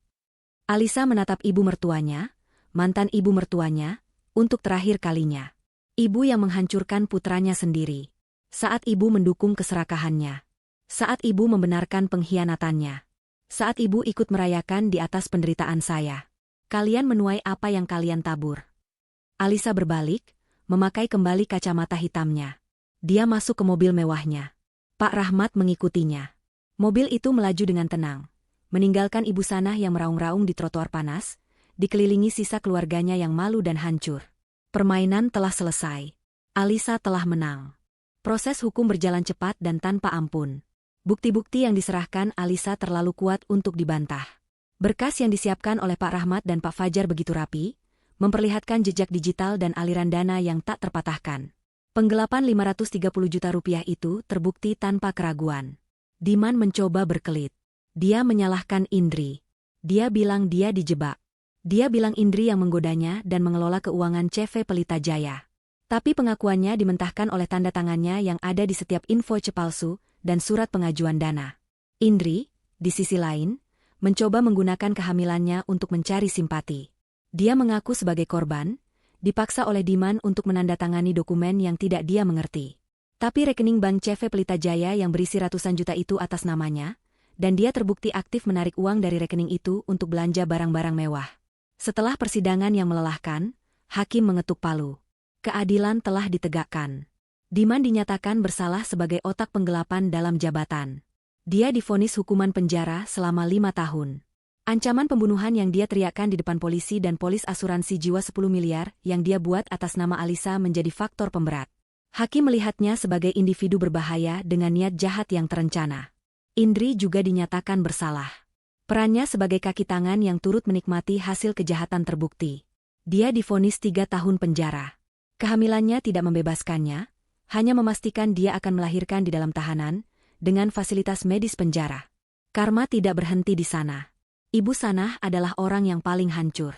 Alisa menatap ibu mertuanya, mantan ibu mertuanya, untuk terakhir kalinya. Ibu yang menghancurkan putranya sendiri. Saat ibu mendukung keserakahannya. Saat ibu membenarkan pengkhianatannya. Saat ibu ikut merayakan di atas penderitaan saya. Kalian menuai apa yang kalian tabur. Alisa berbalik, memakai kembali kacamata hitamnya. Dia masuk ke mobil mewahnya. Pak Rahmat mengikutinya. Mobil itu melaju dengan tenang, meninggalkan Ibu Sanah yang meraung-raung di trotoar panas, dikelilingi sisa keluarganya yang malu dan hancur. Permainan telah selesai. Alisa telah menang. Proses hukum berjalan cepat dan tanpa ampun. Bukti-bukti yang diserahkan Alisa terlalu kuat untuk dibantah. Berkas yang disiapkan oleh Pak Rahmat dan Pak Fajar begitu rapi, memperlihatkan jejak digital dan aliran dana yang tak terpatahkan. Penggelapan 530 juta rupiah itu terbukti tanpa keraguan. Diman mencoba berkelit. Dia menyalahkan Indri. Dia bilang dia dijebak. Dia bilang Indri yang menggodanya dan mengelola keuangan CV Pelita Jaya. Tapi pengakuannya dimentahkan oleh tanda tangannya yang ada di setiap info palsu dan surat pengajuan dana. Indri, di sisi lain, mencoba menggunakan kehamilannya untuk mencari simpati. Dia mengaku sebagai korban, dipaksa oleh Diman untuk menandatangani dokumen yang tidak dia mengerti. Tapi rekening bank CV Pelita Jaya yang berisi ratusan juta itu atas namanya, dan dia terbukti aktif menarik uang dari rekening itu untuk belanja barang-barang mewah. Setelah persidangan yang melelahkan, hakim mengetuk palu. Keadilan telah ditegakkan. Diman dinyatakan bersalah sebagai otak penggelapan dalam jabatan. Dia divonis hukuman penjara selama 5 tahun. Ancaman pembunuhan yang dia teriakkan di depan polisi dan polis asuransi jiwa 10 miliar yang dia buat atas nama Alisa menjadi faktor pemberat. Hakim melihatnya sebagai individu berbahaya dengan niat jahat yang terencana. Indri juga dinyatakan bersalah. Perannya sebagai kaki tangan yang turut menikmati hasil kejahatan terbukti. Dia divonis 3 tahun penjara. Kehamilannya tidak membebaskannya, hanya memastikan dia akan melahirkan di dalam tahanan, dengan fasilitas medis penjara. Karma tidak berhenti di sana. Ibu Sanah adalah orang yang paling hancur.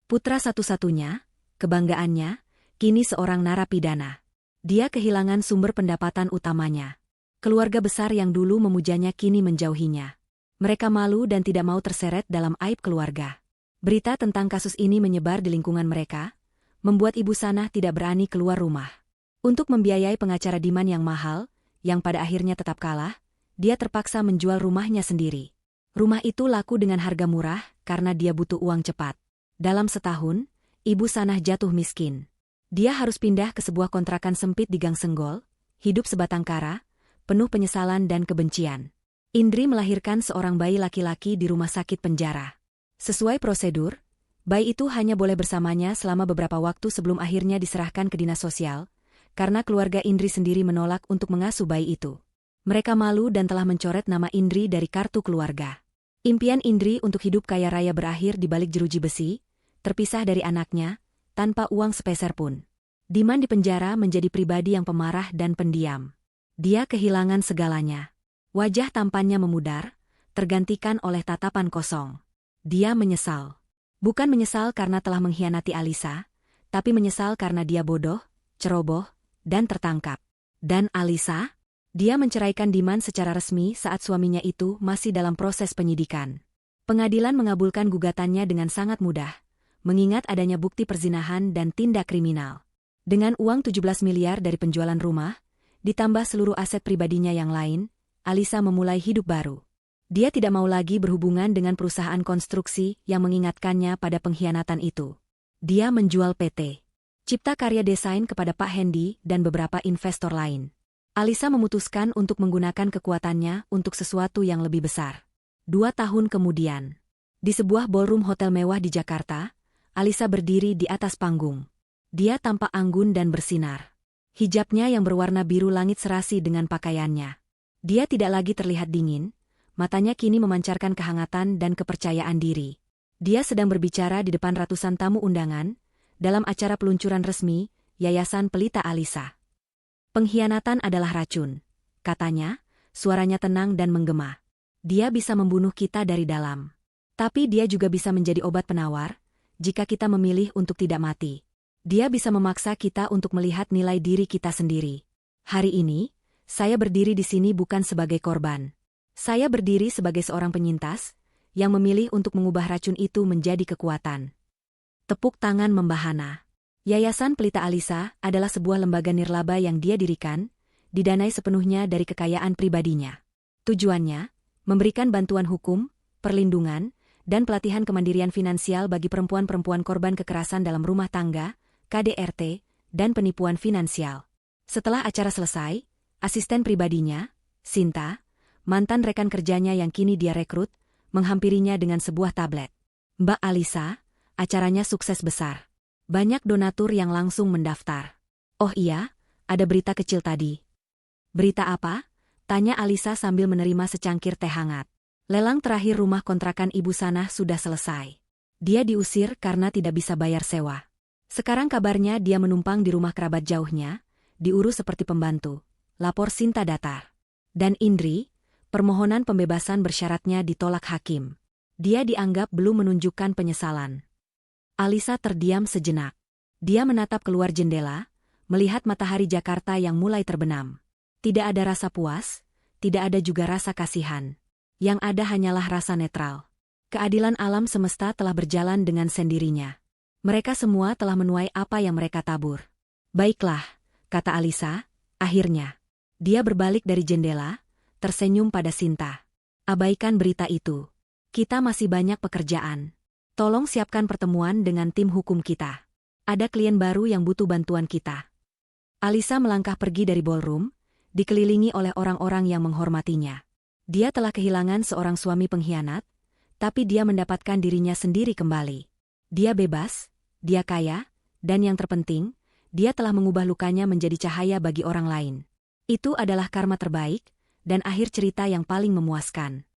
Putra satu-satunya, kebanggaannya, kini seorang narapidana. Dia kehilangan sumber pendapatan utamanya. Keluarga besar yang dulu memujanya kini menjauhinya. Mereka malu dan tidak mau terseret dalam aib keluarga. Berita tentang kasus ini menyebar di lingkungan mereka, membuat Ibu Sanah tidak berani keluar rumah. Untuk membiayai pengacara Diman yang mahal, yang pada akhirnya tetap kalah, dia terpaksa menjual rumahnya sendiri. Rumah itu laku dengan harga murah karena dia butuh uang cepat. Dalam setahun, Ibu Sanah jatuh miskin. Dia harus pindah ke sebuah kontrakan sempit di Gang Senggol, hidup sebatang kara, penuh penyesalan dan kebencian. Indri melahirkan seorang bayi laki-laki di rumah sakit penjara. Sesuai prosedur, bayi itu hanya boleh bersamanya selama beberapa waktu sebelum akhirnya diserahkan ke dinas sosial, karena keluarga Indri sendiri menolak untuk mengasuh bayi itu. Mereka malu dan telah mencoret nama Indri dari kartu keluarga. Impian Indri untuk hidup kaya raya berakhir di balik jeruji besi, terpisah dari anaknya, tanpa uang sepeser pun. Diman di penjara menjadi pribadi yang pemarah dan pendiam. Dia kehilangan segalanya. Wajah tampannya memudar, tergantikan oleh tatapan kosong. Dia menyesal. Bukan menyesal karena telah mengkhianati Alisa, tapi menyesal karena dia bodoh, ceroboh, dan tertangkap. Dan Alisa? Dia menceraikan Diman secara resmi saat suaminya itu masih dalam proses penyidikan. Pengadilan mengabulkan gugatannya dengan sangat mudah, mengingat adanya bukti perzinahan dan tindak kriminal. Dengan uang 17 miliar dari penjualan rumah, ditambah seluruh aset pribadinya yang lain, Alisa memulai hidup baru. Dia tidak mau lagi berhubungan dengan perusahaan konstruksi yang mengingatkannya pada pengkhianatan itu. Dia menjual PT Cipta Karya Desain kepada Pak Hendy dan beberapa investor lain. Alisa memutuskan untuk menggunakan kekuatannya untuk sesuatu yang lebih besar. 2 tahun kemudian, di sebuah ballroom hotel mewah di Jakarta, Alisa berdiri di atas panggung. Dia tampak anggun dan bersinar. Hijabnya yang berwarna biru langit serasi dengan pakaiannya. Dia tidak lagi terlihat dingin, matanya kini memancarkan kehangatan dan kepercayaan diri. Dia sedang berbicara di depan ratusan tamu undangan, dalam acara peluncuran resmi, Yayasan Pelita Alisa. Pengkhianatan adalah racun, katanya, suaranya tenang dan menggema. Dia bisa membunuh kita dari dalam. Tapi dia juga bisa menjadi obat penawar, jika kita memilih untuk tidak mati. Dia bisa memaksa kita untuk melihat nilai diri kita sendiri. Hari ini, saya berdiri di sini bukan sebagai korban. Saya berdiri sebagai seorang penyintas, yang memilih untuk mengubah racun itu menjadi kekuatan. Tepuk tangan membahana. Yayasan Pelita Alisa adalah sebuah lembaga nirlaba yang dia dirikan, didanai sepenuhnya dari kekayaan pribadinya. Tujuannya, memberikan bantuan hukum, perlindungan, dan pelatihan kemandirian finansial bagi perempuan-perempuan korban kekerasan dalam rumah tangga, KDRT, dan penipuan finansial. Setelah acara selesai, asisten pribadinya, Sinta, mantan rekan kerjanya yang kini dia rekrut, menghampirinya dengan sebuah tablet. Mbak Alisa, acaranya sukses besar. Banyak donatur yang langsung mendaftar. Oh iya, ada berita kecil tadi. Berita apa? Tanya Alisa sambil menerima secangkir teh hangat. Lelang terakhir rumah kontrakan Ibu Sanah sudah selesai. Dia diusir karena tidak bisa bayar sewa. Sekarang kabarnya dia menumpang di rumah kerabat jauhnya, diurus seperti pembantu, lapor Sinta datar. Dan Indri, permohonan pembebasan bersyaratnya ditolak hakim. Dia dianggap belum menunjukkan penyesalan. Alisa terdiam sejenak. Dia menatap keluar jendela, melihat matahari Jakarta yang mulai terbenam. Tidak ada rasa puas, tidak ada juga rasa kasihan. Yang ada hanyalah rasa netral. Keadilan alam semesta telah berjalan dengan sendirinya. Mereka semua telah menuai apa yang mereka tabur. Baiklah, kata Alisa, akhirnya. Dia berbalik dari jendela, tersenyum pada Sinta. Abaikan berita itu. Kita masih banyak pekerjaan. Tolong siapkan pertemuan dengan tim hukum kita. Ada klien baru yang butuh bantuan kita. Alisa melangkah pergi dari ballroom, dikelilingi oleh orang-orang yang menghormatinya. Dia telah kehilangan seorang suami pengkhianat, tapi dia mendapatkan dirinya sendiri kembali. Dia bebas, dia kaya, dan yang terpenting, dia telah mengubah lukanya menjadi cahaya bagi orang lain. Itu adalah karma terbaik, dan akhir cerita yang paling memuaskan.